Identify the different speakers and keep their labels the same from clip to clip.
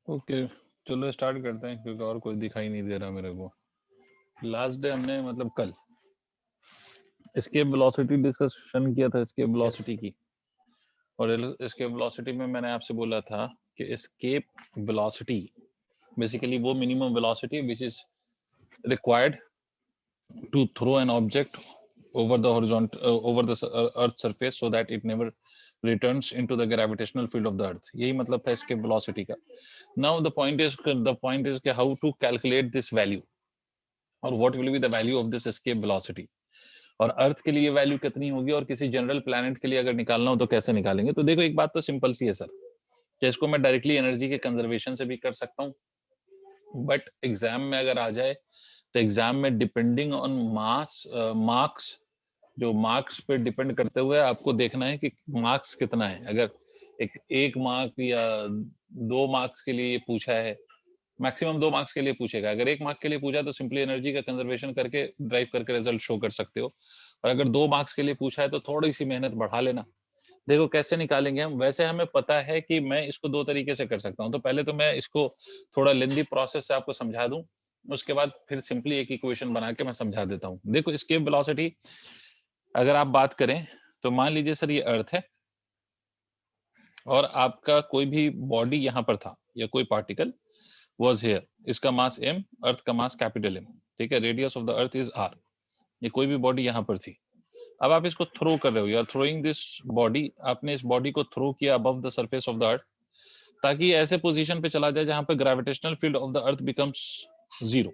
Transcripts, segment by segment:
Speaker 1: Okay, चलो start करते हैं क्योंकि और कोई दिखाई नहीं दे रहा मेरे को। लास्ट डे हमने मतलब कल एस्केप वेलोसिटी डिस्कशन किया था, एस्केप वेलोसिटी की। और एस्केप वेलोसिटी में मैंने आपसे बोला था कि एस्केप वेलोसिटी बेसिकली वो minimum velocity which is required to throw an object over the horizontal over the earth surface so that it never returns into the gravitational field of the earth. यही मतलब था escape velocity का. Now the point is कि how to calculate this value और what will be the value of this escape velocity और अर्थ के लिए value कितनी होगी और किसी जनरल प्लैनेट के लिए अगर निकालना हो तो कैसे निकालेंगे। तो देखो एक बात तो सिंपल सी है सर, कि इसको मैं डायरेक्टली एनर्जी के कंजर्वेशन से भी कर सकता हूँ, बट एग्जाम में अगर आ जाए तो एग्जाम में डिपेंडिंग ऑन मार्क्स, जो मार्क्स पे डिपेंड करते हुए आपको देखना है कि मार्क्स कितना है। अगर एक मार्क या 2 मार्क्स के लिए पूछा है, मैक्सिमम 2 मार्क्स के लिए पूछेगा। अगर 1 मार्क के लिए पूछा तो सिंपली एनर्जी का कंजर्वेशन करके ड्राइव करके रिजल्ट शो कर सकते हो, और अगर 2 मार्क्स के लिए पूछा है तो थोड़ी सी मेहनत बढ़ा लेना। देखो कैसे निकालेंगे हम, वैसे हमें पता है कि मैं इसको 2 तरीके से कर सकता हूँ। तो पहले तो मैं इसको थोड़ा लेंदी प्रोसेस से आपको समझा दूं, उसके बाद फिर सिंपली एक इक्वेशन बना के मैं समझा देता हूँ। देखो एस्केप वेलोसिटी अगर आप बात करें तो मान लीजिए सर ये अर्थ है और आपका कोई भी बॉडी यहाँ पर था या कोई पार्टिकल was here, इसका मास m, अर्थ का मास कैपिटल M, ठीक है। Radius of the earth is r, ये कोई भी बॉडी यहाँ पर थी। अब आप इसको थ्रो कर रहे हो, you are throwing this body, आपने इस बॉडी को थ्रो किया above the surface of the earth, ताकि ऐसे पोजीशन पे चला जाए जहां पे gravitational field of the earth becomes 0,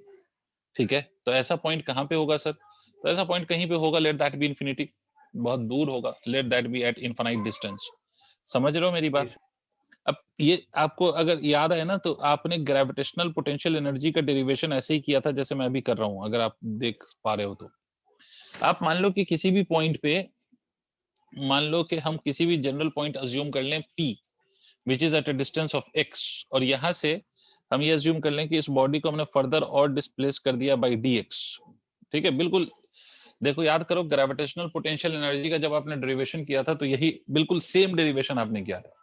Speaker 1: ठीक है। तो ऐसा पॉइंट कहाँ पे होगा सर, तो ऐसा पॉइंट कहीं पे होगा, लेट दैट बी इंफिनिटी, बहुत दूर होगा, let that be at infinite distance. समझ रहे हो मेरी बात। अब ये आपको अगर याद आए ना, तो आपने ग्रेविटेशनल पोटेंशियल एनर्जी का डेरिवेशन ऐसे ही किया था जैसे मैं अभी कर रहा हूं, अगर आप देख पा रहे हो तो। आप मान लो कि किसी भी पॉइंट पे, मान लो कि हम किसी भी जनरल पॉइंट अज्यूम कर लें P which is at a distance of x, और यहां से हम ये अज्यूम कर लें कि इस बॉडी को हमने फर्दर और डिस्प्लेस कर दिया बाई dx, ठीक है। बिल्कुल देखो याद करो, ग्रेविटेशनल पोटेंशियल एनर्जी का जब आपने डेरिवेशन किया था तो यही बिल्कुल सेम डेरिवेशन आपने किया था।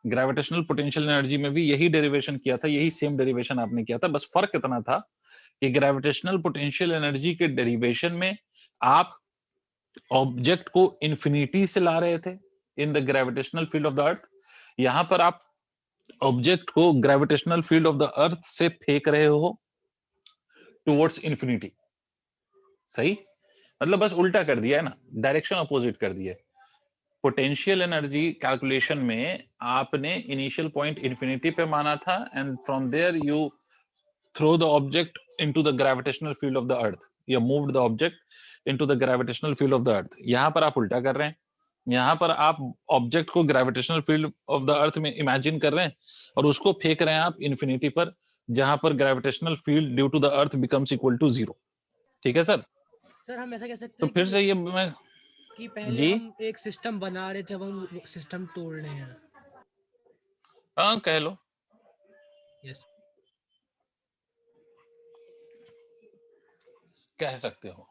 Speaker 1: ग्रेविटेशनल पोटेंशियल एनर्जी में भी यही डेरिवेशन किया था, यही सेम डेरिवेशन आपने किया था। बस फर्क इतना था कि ग्रेविटेशनल पोटेंशियल एनर्जी के डेरिवेशन में आप ऑब्जेक्ट को इंफिनिटी से ला रहे थे in the gravitational field of the earth, यहां पर आप ऑब्जेक्ट को ग्रेविटेशनल फील्ड ऑफ द अर्थ से फेंक रहे हो टुवर्ड्स इंफिनिटी। सही, मतलब बस उल्टा कर दिया है ना, डायरेक्शन अपोजिट कर दिया है। पोटेंशियल एनर्जी कैलकुलेशन में आपने इनिशियल पॉइंट इंफिनिटी पे माना था, and from there you throw the object into the gravitational field of the earth, या moved the object into the gravitational field of the earth. यहां पर आप उल्टा कर रहे हैं, यहां पर आप ऑब्जेक्ट को ग्रेविटेशनल फील्ड ऑफ द अर्थ में इमेजिन कर रहे हैं और उसको फेंक रहे हैं आप इन्फिनिटी पर, जहां पर gravitational field due to the earth becomes equal to 0, ठीक है सर।
Speaker 2: सर हम ऐसा कह सकते
Speaker 1: तो
Speaker 2: हैं
Speaker 1: फिर से ये मैं
Speaker 2: कि पहले
Speaker 1: जी
Speaker 2: हम एक सिस्टम बना रहे थे, अब हम सिस्टम तोड़ रहे हैं।
Speaker 1: हाँ कह लो,
Speaker 2: यस।
Speaker 1: कह सकते हो।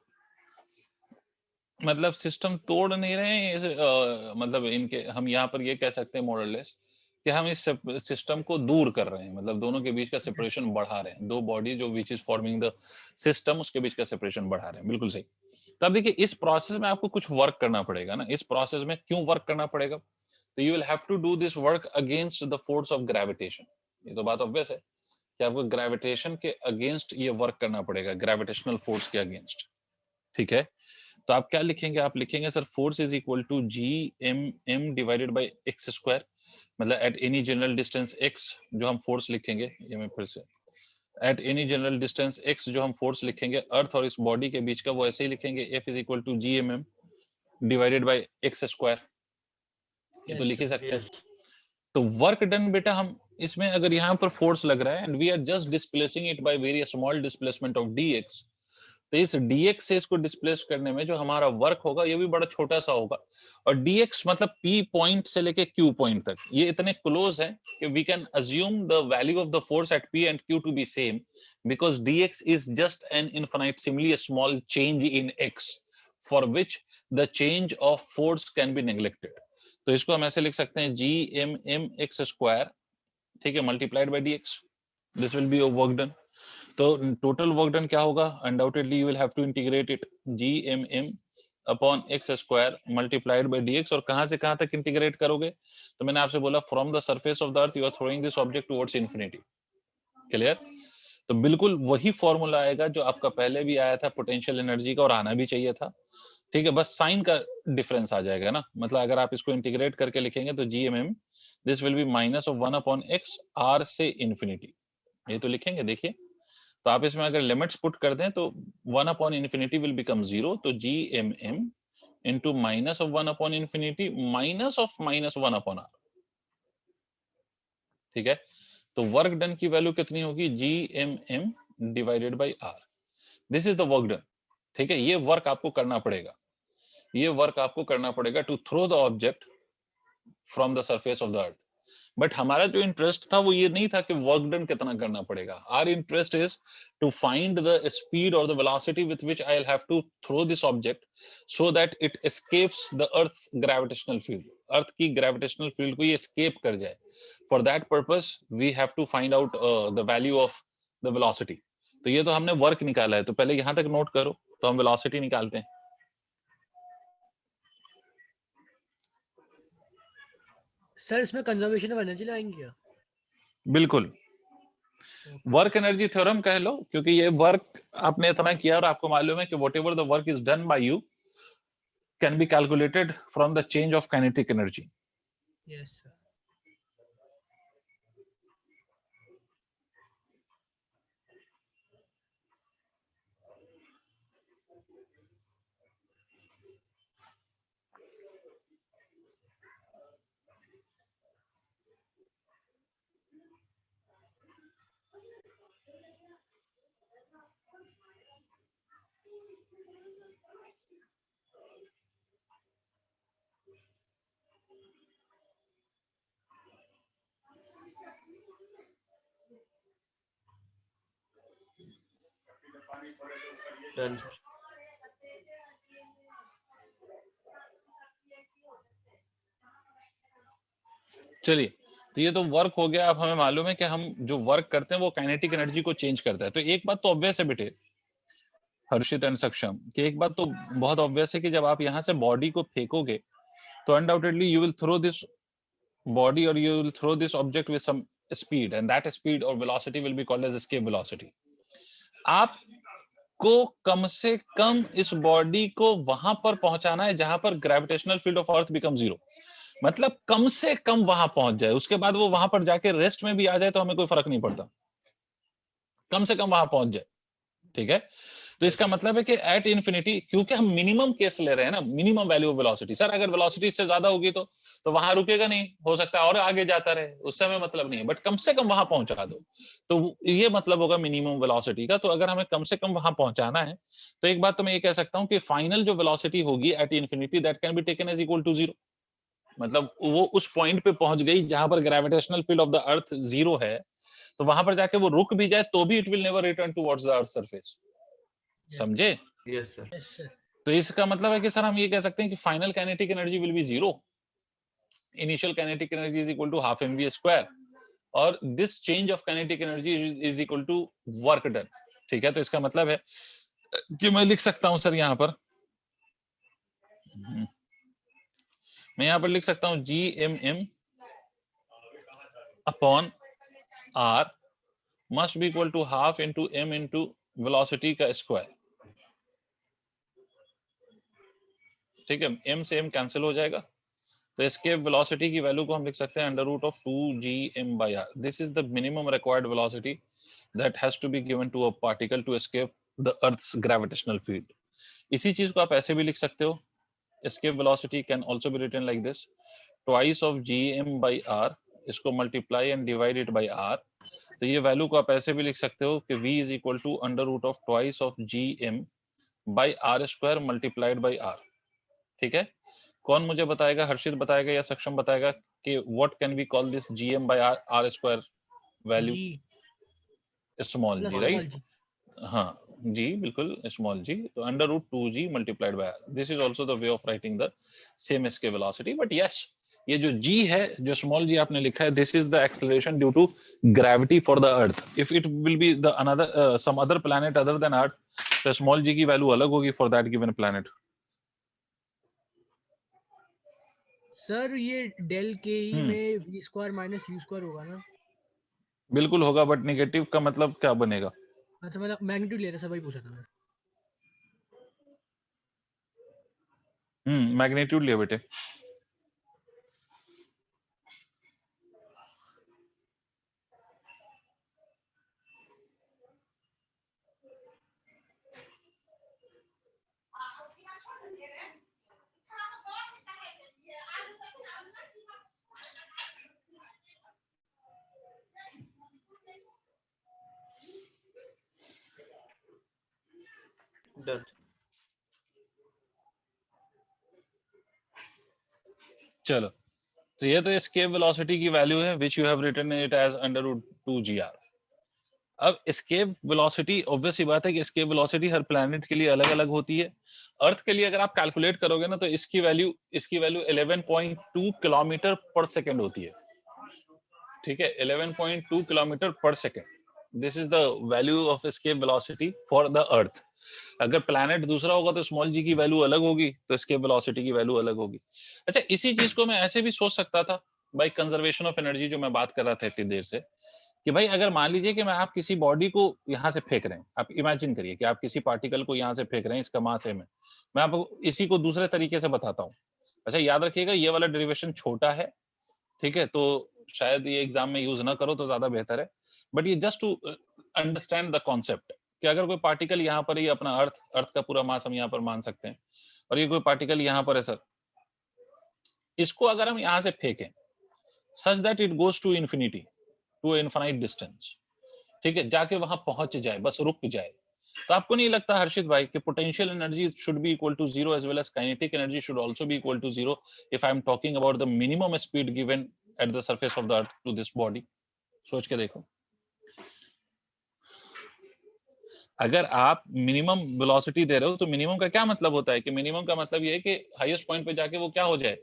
Speaker 1: मतलब सिस्टम तोड़ नहीं रहे हैं मतलब इनके हम यहाँ पर ये कह सकते हैं मोरलेस कि हम इस सिस्टम को दूर कर रहे हैं, मतलब दोनों के बीच का सेपरेशन बढ़ा रहे हैं। दो बॉडी जो which is forming the system, उसके बीच का सेपरेशन बढ़ा रहे हैं, बिल्कुल सही। तब देखिए इस प्रोसेस में आपको कुछ वर्क करना पड़ेगा ना। इस प्रोसेस में क्यों वर्क करना पड़ेगा, तो you will have to do this work against the force of gravitation. ये तो बात ऑब्वियस है कि आपको ग्रेविटेशन के अगेंस्ट ये वर्क करना पड़ेगा, ग्रेविटेशनल फोर्स के अगेंस्ट, ठीक है। तो आप क्या लिखेंगे, आप लिखेंगे sir force is equal to G M M divided by x square, मतलब at any general distance x जो हम फोर्स लिखेंगे, ये मैं फिर से at any general distance x जो हम फोर्स लिखेंगे अर्थ और इस बॉडी के बीच का, वो ऐसे ही लिखेंगे F is equal to G M M divided by x square, ये तो
Speaker 2: यस
Speaker 1: लिख ही
Speaker 2: सर।
Speaker 1: सकते हैं। तो वर्क डन बेटा, हम इसमें अगर यहाँ पर फोर्स लग रहा है and we are just displacing it by very small displacement of dx, तो इस dx से इसको डिस्प्लेस करने में जो हमारा वर्क होगा ये भी बड़ा छोटा सा होगा। और dx मतलब p पॉइंट से लेके q पॉइंट तक ये इतने क्लोज है कि we can assume the value of the force at p and q to be same, because dx is just an infinitesimally small change in x for which the change of force can be neglected. तो इसको हम ऐसे लिख सकते हैं G M M x square ठीक है, multiplied by dx, this will be your work done. तो टोटल वर्क डन क्या होगा, undoubtedly you will have to integrate it gmm upon x square multiplied by dx। और कहां से कहां तक इंटीग्रेट करोगे, तो मैंने आपसे बोला from the surface of the earth you are throwing this object towards infinity. Clear? तो बिल्कुल वही फॉर्मूला आएगा जो आपका पहले भी आया था पोटेंशियल एनर्जी का, और आना भी चाहिए था। ठीक है, बस साइन का डिफरेंस आ जाएगा ना, मतलब अगर आप इसको इंटीग्रेट करके लिखेंगे तो gmm this will B minus of 1 upon x r से इंफिनिटी, ये तो लिखेंगे। देखिए, तो आप इसमें अगर लिमिट्स पुट कर दें तो 1 अपॉन इंफिनिटी विल बिकम 0, तो gmm into minus of 1 upon infinity minus of minus 1 upon r। ठीक है, तो वर्क डन की वैल्यू कितनी होगी, gmm divided by r। This is the work done. ठीक है, ये वर्क आपको करना पड़ेगा, ये वर्क आपको करना पड़ेगा to throw the object from the surface of the earth. But हमारा जो इंटरेस्ट था वो ये नहीं था कि वर्क डन कितना करना पड़ेगा। Our interest is to find the speed और the velocity with which I will have to throw this object so that it escapes the earth's gravitational field, earth की ग्रेविटेशनल फील्ड को ये escape कर जाए। For that purpose we have to find out the value of the velocity. तो ये तो हमने work निकाला है, तो पहले यहां तक नोट करो, तो हम वेलोसिटी निकालते हैं।
Speaker 2: सर इसमें कंजर्वेशन ऑफ एनर्जी लाएंगे क्या?
Speaker 1: बिल्कुल, वर्क एनर्जी थ्योरम कह लो, क्योंकि ये वर्क आपने इतना किया और आपको मालूम है कि whatever the work is done by you can be calculated from the change of kinetic energy.
Speaker 2: Yes sir.
Speaker 3: Done sir.
Speaker 1: चलिए, तो ये तो वर्क हो गया। अब हमें मालूम है कि हम जो वर्क करते हैं वो काइनेटिक एनर्जी को चेंज करता है। तो एक बात तो ऑब्वियस है बेटे हर्षित एंड सक्षम, कि एक बात तो बहुत ऑब्वियस है कि जब आप यहाँ से बॉडी को फेंकोगे तो undoubtedly you will throw this body or you will throw this object with some speed, and that speed or velocity will be called as escape velocity. आपको कम से कम इस बॉडी को वहां पर पहुंचाना है जहां पर gravitational field of earth become 0, मतलब कम से कम वहां पहुंच जाए। उसके बाद वो वहां पर जाके रेस्ट में भी आ जाए तो हमें कोई फर्क नहीं पड़ता, कम से कम वहां पहुंच जाए। ठीक है, तो इसका मतलब है कि एट इंफिनिटी, क्योंकि हम मिनिमम केस ले रहे हैं ना, minimum value of velocity. Sir अगर वेलोसिटी इससे ज्यादा होगी तो वहां रुकेगा नहीं, हो सकता है और आगे जाता रहे, उससे हमें मतलब नहीं है, बट कम से कम वहां पहुंचा दो, तो ये मतलब होगा मिनिमम वेलोसिटी का। तो अगर हमें कम से कम वहां पहुंचाना है तो एक बात तो मैं ये कह सकता हूं कि फाइनल जो वेलोसिटी होगी at infinity that can be taken as equal to 0, मतलब वो उस पॉइंट पे पहुंच गई जहां पर ग्रेविटेशनल फील्ड ऑफ द अर्थ 0 है, तो वहां पर जाके वो रुक भी जाए तो भी it will never return towards the earth surface. समझे?
Speaker 3: Yes sir.
Speaker 2: Yes sir.
Speaker 1: तो इसका मतलब है कि सर हम ये कह सकते हैं कि final kinetic energy will be 0, initial kinetic energy is equal to half mv square, और this change of kinetic energy is equal to work done. ठीक है, तो इसका मतलब है कि मैं लिख सकता हूं सर यहां पर, मैं यहां पर लिख सकता हूं gmm upon r must be equal to half into m into velocity का स्क्वायर। ठीक है, m से m कैंसिल हो जाएगा, तो एस्केप वेलोसिटी की वैल्यू को हम लिख सकते हैं under root of 2gm by r। This is the minimum required velocity that has to be given to a particle to escape the earth's gravitational field. इसी चीज को आप ऐसे भी लिख सकते हो, escape velocity can also be written like this, twice of gm by r, इसको multiply and divide it by r। तो ये वैल्यू को आप ऐसे भी लिख सकते हो कि v is equal to under root of twice of gm by r square multiplied by r। ठीक है, कौन मुझे बताएगा, हर्षित बताएगा या सक्षम बताएगा कि what can we call this gm by r square value?
Speaker 2: G
Speaker 1: small g,
Speaker 2: small
Speaker 1: right?
Speaker 2: जी।
Speaker 1: हाँ जी, बिल्कुल स्मॉल जी। तो under root 2g multiplied by r, this is also the way of writing the same escape velocity, but yes ये जो g है, जो small g आपने लिखा है, this is the acceleration due to gravity for the earth. If it will be the another some other planet other than earth, तो small g की वैल्यू अलग होगी for that given planet.
Speaker 2: Sir ये del K E में v square minus u square होगा ना?
Speaker 1: बिल्कुल होगा, बट नेगेटिव का मतलब क्या बनेगा?
Speaker 2: अच्छा मतलब मैग्नीट्यूड ले रहा, सर वही पूछा था मैं.
Speaker 1: मैग्नीट्यूड लिया बेटे.
Speaker 3: Done.
Speaker 1: चलो, तो ये तो एस्केप वेलोसिटी की वैल्यू है which you have written it as √2gr. अब एस्केप वेलोसिटी, ऑब्वियस सी बात है कि एस्केप वेलोसिटी हर प्लैनेट के लिए अलग अलग होती है. अर्थ के लिए अगर आप कैलकुलेट करोगे ना, तो इसकी वैल्यू 11.2 किलोमीटर पर सेकंड होती है. ठीक है, 11.2 kilometre per second. This is the value of escape velocity for the earth. अगर प्लैनेट दूसरा होगा तो स्मॉल जी की वैल्यू अलग होगी, तो एस्केप वेलोसिटी की वैल्यू अलग होगी. अच्छा, इसी चीज को मैं ऐसे भी सोच सकता था भाई, कंजर्वेशन ऑफ एनर्जी जो मैं बात कर रहा था इतनी देर से, कि भाई अगर मान लीजिए कि मैं आप किसी बॉडी को यहाँ से फेंक रहे हैं, आप इमेजिन करिए कि आप किसी पार्टिकल को यहाँ से फेंक रहे हैं, इसका मास है. मैं आपको इसी को दूसरे तरीके से बताता हूँ. अच्छा, याद रखिएगा ये वाला डेरिवेशन छोटा है, ठीक है, तो शायद ये एग्जाम में यूज ना करो तो ज्यादा बेहतर है. बट ये just to understand the concept कि अगर कोई पार्टिकल यहाँ पर, ये अपना अर्थ का पूरा मास हम यहाँ पर मान सकते हैं, और ये कोई पार्टिकल यहाँ पर है सर, इसको अगर हम यहाँ से फेंकें such that it goes to infinity, to infinite distance, ठीक है, जाके वहां पहुंच जाए, बस रुक जाए, तो आपको नहीं लगता हर्षित भाई कि potential energy should be equal to zero as well as kinetic energy should also be equal to zero if I am talking about the minimum speed given at the surface of the earth to this body? सोच के देखो. अगर आप minimum velocity दे रहे हो, तो minimum का क्या मतलब होता है कि मिनिमम का मतलब ये है कि हाईएस्ट पॉइंट पे जाके वो क्या हो जाए,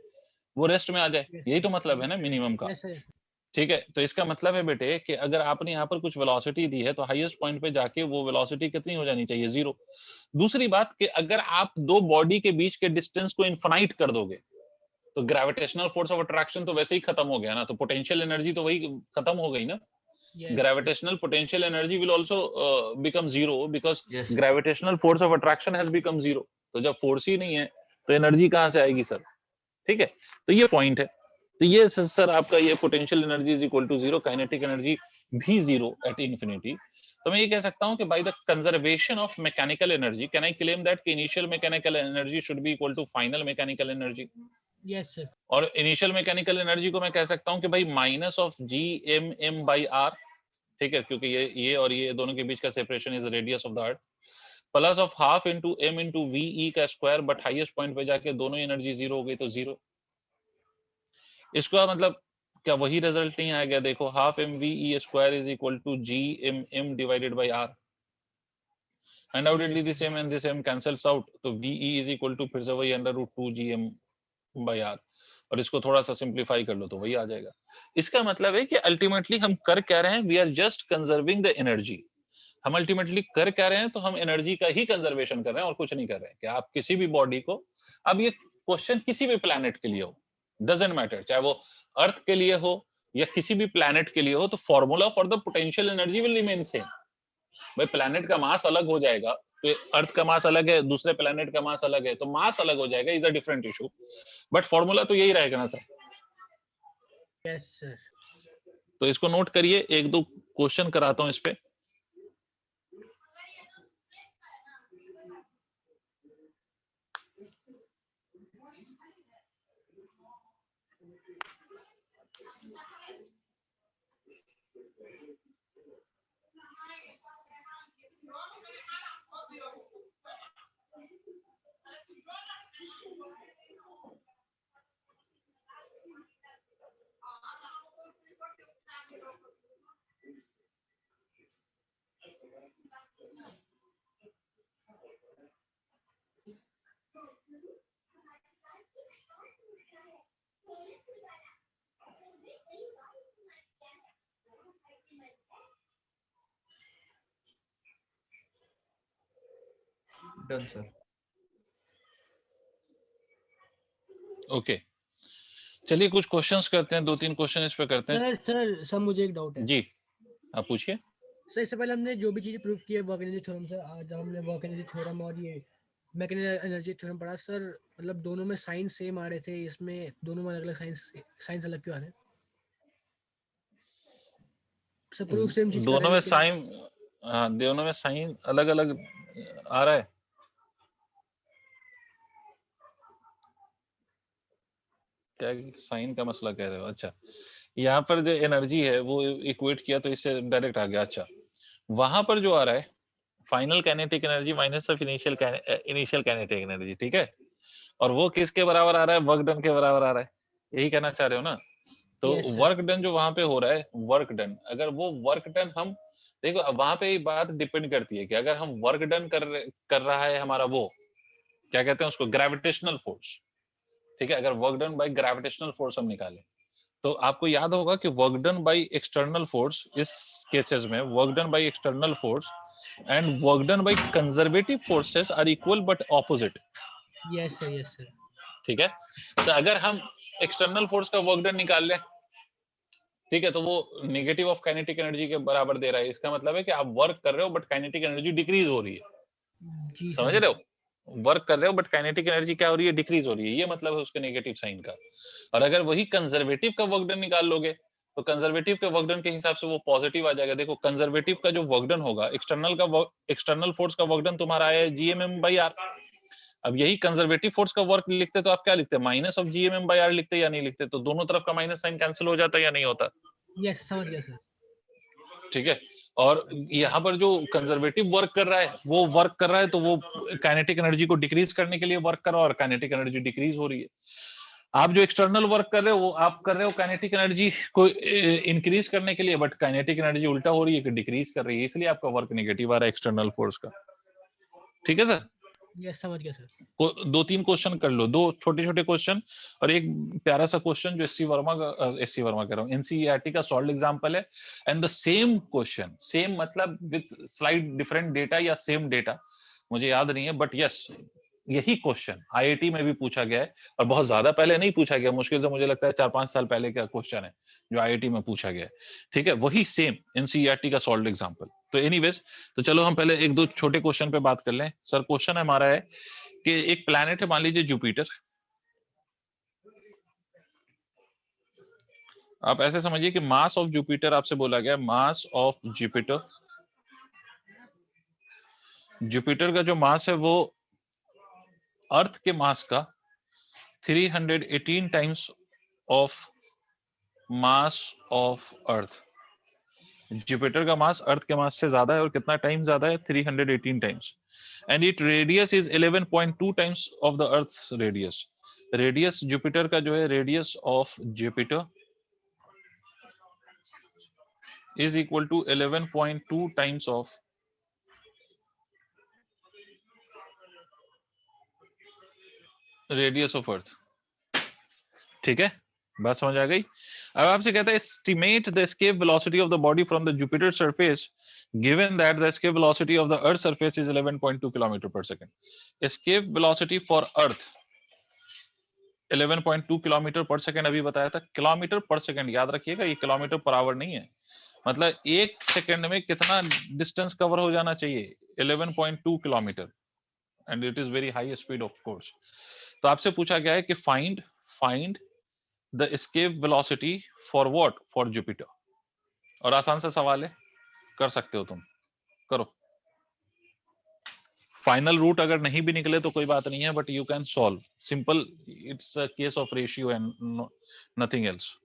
Speaker 1: वो रेस्ट में आ जाए. यही तो मतलब है ना मिनिमम का.
Speaker 2: Yes sir.
Speaker 1: ठीक है, तो इसका मतलब है बेटे कि अगर आपने यहाँ पर कुछ वेलोसिटी दी है, तो हाईएस्ट पॉइंट पे जाके वो वेलोसिटी कितनी हो जानी चाहिए? जीरो. दूसरी बात कि अगर आप दो बॉडी के बीच के डिस्टेंस को इनफाइनाइट कर दोगे, तो ग्रेविटेशनल फोर्स ऑफ अट्रैक्शन तो वैसे ही खत्म हो गया ना, तो पोटेंशियल एनर्जी तो वही खत्म हो गई ना.
Speaker 2: Yes.
Speaker 1: Gravitational potential energy will also become zero because
Speaker 3: Yes, sir.
Speaker 1: gravitational force of attraction has become zero. तो जब फोर्स ही नहीं है तो एनर्जी कहाँ से आएगी सर? ठीक है, तो ये पॉइंट है. तो ये सर आपका ये potential energy is equal to zero, kinetic energy भी जीरो एट इंफिनिटी. तो मैं ये कह सकता हूँ कि by the conservation of mechanical energy can I claim that कि initial mechanical energy should be equal to final mechanical energy.
Speaker 2: Yes sir.
Speaker 1: और इनिशियल मैकेनिकल एनर्जी को मैं कह सकता हूँ कि भाई minus of G M M by R. ठीक है, क्योंकि ये और ये दोनों के बीच का separation is radius of the earth, plus of half into M into V का स्क्वायर, बट हाईएस्ट पॉइंट पे जाके दोनों एनर्जी जीरो हो गई, तो जीरो. इसका मतलब क्या वही रिजल्ट नहीं आ गया? देखो, half M V square is equal to G M M divided by R. Undoubtedly this M and this M cancels out, तो वी इज इक्वल टू फिर से वही √2 जी एम बाई आर. और इसको थोड़ा सा सिंप्लीफाई कर लो तो वही आ जाएगा. इसका मतलब है कि अल्टीमेटली हम कर क्या रहे हैं? We are just conserving the energy. हम अल्टीमेटली कर क्या रहे हैं? तो हम एनर्जी का ही कंजर्वेशन कर रहे हैं और कुछ नहीं कर रहे हैं. कि आप किसी भी बॉडी को, अब ये क्वेश्चन किसी भी प्लैनेट के लिए हो, डजेंट मैटर, चाहे वो अर्थ के लिए हो या किसी भी प्लैनेट के लिए हो, तो formula for the potential energy will remain same. भाई प्लैनेट का मास अलग हो जाएगा, तो अर्थ का मास अलग है, दूसरे प्लैनेट का मास अलग है, तो मास अलग हो जाएगा, is a different issue, but formula तो यही रहेगा ना सर.
Speaker 2: Yes sir.
Speaker 1: तो इसको नोट करिए, एक दो क्वेश्चन कराता हूं इस पे.
Speaker 3: Done sir.
Speaker 1: ओके, चलिए कुछ क्वेश्चंस करते हैं, 2-3 क्वेश्चन इस पे करते हैं।
Speaker 2: सर मुझे एक डाउट है
Speaker 1: जी, आप पूछिए।
Speaker 2: सर। इससे पहले हमने जो भी चीजें प्रूव की है वर्क एनर्जी थ्योरम से, आज हमने वर्क एनर्जी थ्योरम और ये मैकेनिकल एनर्जी थ्योरम पढ़ा सर। मतलब दोनों में साइन सेम आ रहे थे, इसमें दोनों में अलग अलग साइंस अलग क्यों आ रहे हैं सर? प्रूफ सेम चीज कर रहे
Speaker 1: दोनों
Speaker 2: हैं
Speaker 1: में
Speaker 2: लेकिन
Speaker 1: साइन, हाँ दोनों में साइन अलग अलग आ रहा है। क्या साइन का मसला कह रहे हो? अच्छा, यहाँ पर जो एनर्जी है वो इक्वेट किया तो इससे डायरेक्ट आ गया। अच्छा, वहां पर जो आ रहा है final kinetic energy minus of initial kinetic energy, ठीक है, और वो किसके बराबर आ रहा है? वर्क डन के बराबर आ रहा है, यही कहना चाह रहे हो ना? तो
Speaker 2: यस सर।
Speaker 1: वर्क डन जो वहां पे हो रहा है, वर्क डन, अगर वो वर्क डन हम देखो, अब वहां पे ये बात डिपेंड करती है कि अगर हम वर्क डन कर रहा है हमारा, वो क्या कहते हैं उसको, ग्रेविटेशनल फोर्स, ठीक है, अगर work done by gravitational force हम निकालें, तो आपको याद होगा कि work done by external force, इस केसेस में work done by external force and work done by conservative forces are equal but opposite.
Speaker 2: Yes sir, yes sir.
Speaker 1: ठीक है, तो अगर हम एक्सटर्नल फोर्स का वर्क डन निकाल लें, ठीक है, तो वो नेगेटिव ऑफ काइनेटिक एनर्जी के बराबर दे रहा है। इसका मतलब है कि आप वर्क कर रहे हो बट काइनेटिक एनर्जी डिक्रीज हो रही है।
Speaker 2: जी सर,
Speaker 1: समझ
Speaker 2: जी
Speaker 1: रहे
Speaker 2: सर।
Speaker 1: हो? वर्क कर रहे हो बट काइनेटिक एनर्जी क्या हो रही है? डिक्रीज हो रही है, ये मतलब है उसके नेगेटिव साइन का। और अगर वही कंजर्वेटिव का वर्क डन निकाल लोगे, तो कंजर्वेटिव के वर्क डन के हिसाब से वो पॉजिटिव आ जाएगा। देखो, कंजर्वेटिव का जो वर्क डन होगा, एक्सटर्नल फोर्स का वर्क डन तुम्हारा आया है GMM/R। अब यही कंजर्वेटिव फोर्स का वर्क लिखते तो आप क्या लिखते? माइनस ऑफ GMM/R लिखते या नहीं लिखते? तो दोनों तरफ का माइनस साइन कैंसिल हो जाता या नहीं होता?
Speaker 2: यस, समझ गया सर।
Speaker 1: ठीक है, और यहाँ पर जो कंजर्वेटिव वर्क कर रहा है, वो वर्क कर रहा है तो वो काइनेटिक एनर्जी को डिक्रीज करने के लिए वर्क कर रहा है, और काइनेटिक एनर्जी डिक्रीज हो रही है। आप जो एक्सटर्नल वर्क कर रहे हो, वो आप कर रहे हो काइनेटिक एनर्जी को इंक्रीज करने के लिए, बट काइनेटिक एनर्जी उल्टा हो रही है कि डिक्रीज कर रही है, इसलिए आपका वर्क नेगेटिव आ रहा है एक्सटर्नल फोर्स का। ठीक है सर?
Speaker 2: यस, समझ गया सर।
Speaker 1: 2-3 क्वेश्चन कर लो, 2 छोटे छोटे क्वेश्चन और एक प्यारा सा क्वेश्चन जो एससी वर्मा कह रहा हूँ, एनसीईआरटी का सॉल्व एग्जांपल है। And the same question, same मतलब विद स्लाइड डिफरेंट डेटा या सेम डेटा, मुझे याद नहीं है, बट यस यही क्वेश्चन आईआईटी में भी पूछा गया है, और बहुत ज्यादा पहले नहीं पूछा गया, मुश्किल से मुझे लगता है 4-5 साल पहले का क्वेश्चन है जो आईआईटी में पूछा गया है। ठीक है, वही सेम एनसीईआरटी का सॉल्व एग्जांपल। तो एनीवेज, तो चलो हम पहले एक दो छोटे क्वेश्चन पे बात कर लें। सर क्वेश्चन हमारा है कि एक प्लैनेट है, मान लीजिए जुपिटर। आप ऐसे समझिए कि मास ऑफ जुपिटर आपसे बोला गया, मास ऑफ जुपिटर, जुपिटर का जो मास है वो अर्थ के मास का 318 times of mass of earth. Jupiter का मास अर्थ के मास से ज्यादा है, और कितना टाइम ज्यादा है? 318 times. And it radius is 11.2 times of the earth's radius. Radius Jupiter का जो है, radius of Jupiter is equal to 11.2 times of radius of earth. ठीक है, बात समझ आ गई? अब आपसे कहता है estimate the escape velocity of the body from the Jupiter surface given that the escape velocity of the earth surface is 11.2 kilometre per second. Escape velocity for earth 11.2 kilometre per second अभी बताया था, kilometre per second याद रखिएगा, ये kilometre per hour नहीं है। मतलब एक सेकंड में कितना डिस्टेंस कवर हो जाना चाहिए? 11.2 kilometre, and it is very high speed of course. तो आपसे पूछा गया है कि find the escape velocity for what? For Jupiter. और आसान सा सवाल है, कर सकते हो तुम, करो। फाइनल रूट अगर नहीं भी निकले तो कोई बात नहीं है, but you can solve simple, it's a case of ratio and nothing else.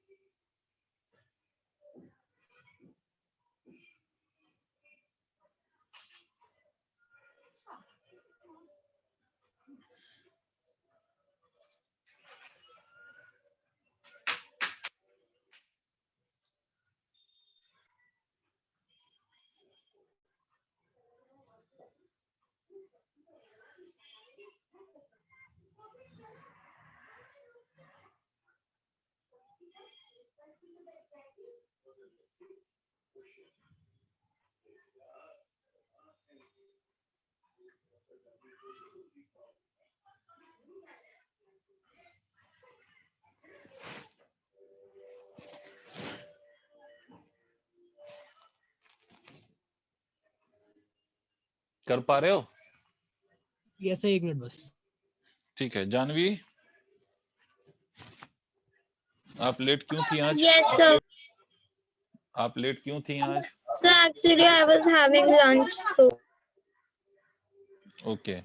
Speaker 1: कर पा रहे हो?
Speaker 2: यस सर, 1 मिनट बस।
Speaker 1: ठीक है। जानवी, आप लेट क्यों थी आज?
Speaker 4: Yes, sir.
Speaker 1: आप लेट क्यों थी आज?
Speaker 4: So actually, I was having lunch, so.
Speaker 1: Okay.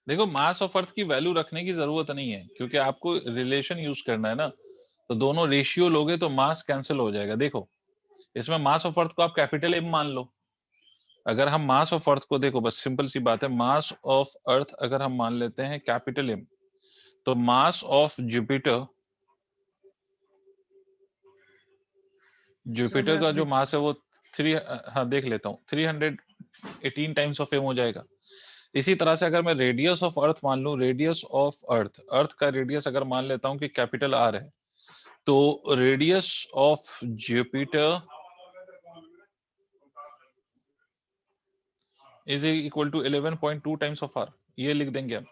Speaker 1: देखो, मास ऑफ अर्थ की वैल्यू रखने की जरूरत नहीं है, क्योंकि आपको रिलेशन यूज करना है ना, तो दोनों रेशियो लोगे तो मास कैंसिल हो जाएगा। देखो, इसमें मास ऑफ अर्थ को आप कैपिटल एम मान लो। अगर हम मास ऑफ अर्थ को देखो, बस सिंपल सी बात है, मास ऑफ अर्थ अगर हम मान लेते हैं कैपिटल एम, तो मास ऑफ जुपिटर, जुपिटर का जो मास है वो 3, हाँ देख लेता हूँ, 318 टाइम्स ऑफ एम हो जाएगा। इसी तरह से अगर मैं रेडियस ऑफ अर्थ मान लूं, रेडियस ऑफ अर्थ, अर्थ का रेडियस अगर मान लेता हूं कि कैपिटल आर है, तो radius of Jupiter is equal to 11.2 times of R, ये लिख देंगे हम।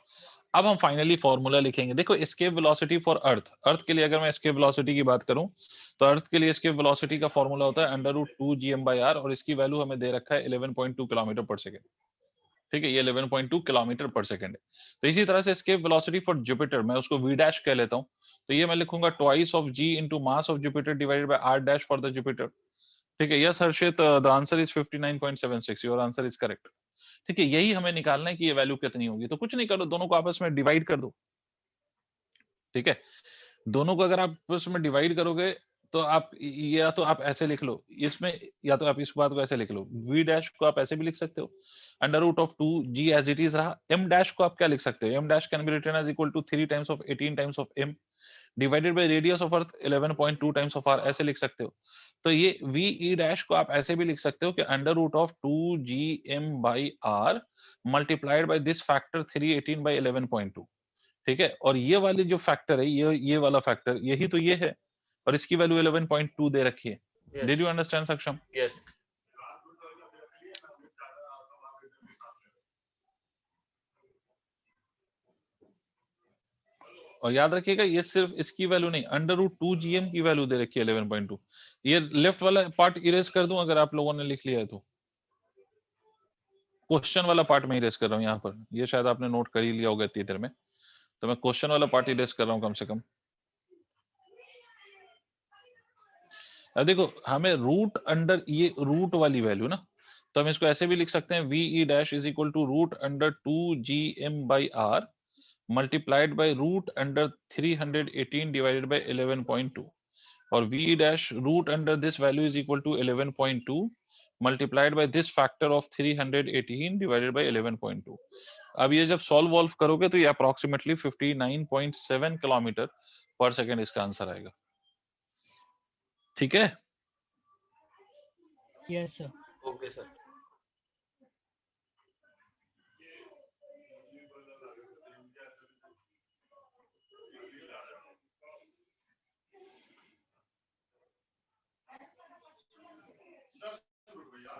Speaker 1: अब हम फाइनली फॉर्मूला लिखेंगे। देखो, एस्केप वेलोसिटी फॉर अर्थ, अर्थ के लिए अगर मैं एस्केप वेलोसिटी की बात करूं, तो अर्थ के लिए एस्केप वेलोसिटी का फॉर्मूला होता है √2 gm/r, और इसकी वैल्यू हमें दे रखा है 11.2 किलोमीटर पर सेकेंड। ठीक है, ये 11.2 किलोमीटर पर सेकंड है। तो इसी तरह से एस्केप वेलोसिटी फॉर जुपिटर, मैं उसको v डैश कह लेता हूं, तो ये मैं लिखूंगा twice of g into mass of Jupiter divided by r dash for the Jupiter. ठीक है, yes Harshit, the answer is 59.76, your answer is correct. ठीक है, यही हमें निकालना है कि ये वैल्यू कितनी होगी। तो कुछ नहीं करो, दोनों को आपस में डिवाइड कर दो। ठीक है, दोनों को अगर आप आपस में डिवाइड करोगे, तो आप या तो आप ऐसे लिख लो इसमें, या तो आप इस बात को ऐसे लिख लो, v डैश को आप ऐसे भी लिख सकते हो, √2g एज इट इज रहा। m डैश को आप क्या लिख सकते हो, m dash can be written as equal to 3 times of 18 times of m divided by radius of earth 11.2 times of r, ऐसे लिख सकते हो। तो ये ve डैश को आप ऐसे भी लिख सकते हो कि √2gm/r multiplied by this factor 318/11.2। ठीक है, और ये वाली जो फैक्टर है, ये वाला फैक्टर, यही तो ये है, और इसकी वैल्यू 11.2 दे रखी है।
Speaker 3: Yes.
Speaker 1: डिड यू अंडरस्टैंड सक्षम?
Speaker 3: Yes.
Speaker 1: और याद रखिएगा, ये सिर्फ इसकी वैल्यू नहीं, √2gm की वैल्यू दे रखी है 11.2। ये लेफ्ट वाला पार्ट इरेज कर दूं अगर आप लोगों ने लिख लिया है तो? क्वेश्चन वाला पार्ट में इरेज कर रहा हूं यहाँ पर, ये शायद आपने नोट कर ही लिया होगा इतनी देर में, तो मैं क्वेश्चन वाला पार्ट इरेज कर रहा हूं कम से कम। अब देखो, हमें रूट अंडर, ये रूट वाली वैल्यू ना, तो हम इसको ऐसे भी लिख सकते हैं, ve dash is equal to √2gm/r multiplied by √318 divided by 11.2, और ve dash root under this value is equal to 11.2 multiplied by this factor of 318 divided by 11.2। अब ये जब सॉल्व वॉल्व करोगे तो ये अप्रोक्सीमेटली 59.7 किलोमीटर पर सेकेंड इसका answer आएगा। ठीक है,
Speaker 2: yes sir.
Speaker 3: Okay, sir.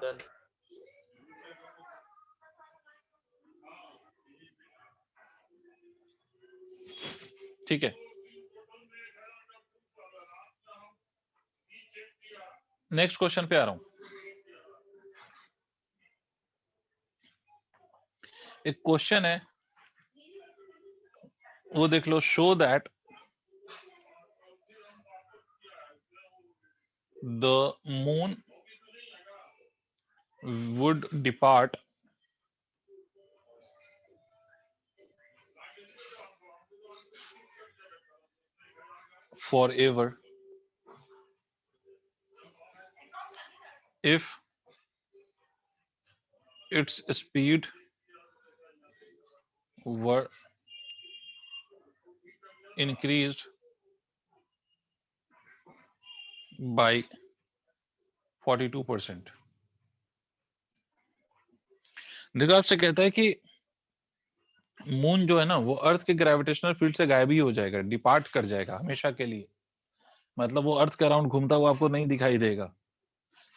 Speaker 3: Done.
Speaker 1: ठीक है, नेक्स्ट क्वेश्चन पे आ रहा हूं। एक क्वेश्चन है, वो देख लो, show that the moon would depart forever if its speed were increased by 42%। देखो आपसे कहता है कि मून जो है ना वो अर्थ के ग्रेविटेशनल फील्ड से गायब ही हो जाएगा, डिपार्ट कर जाएगा हमेशा के लिए, मतलब वो अर्थ के अराउंड घूमता हुआ आपको नहीं दिखाई देगा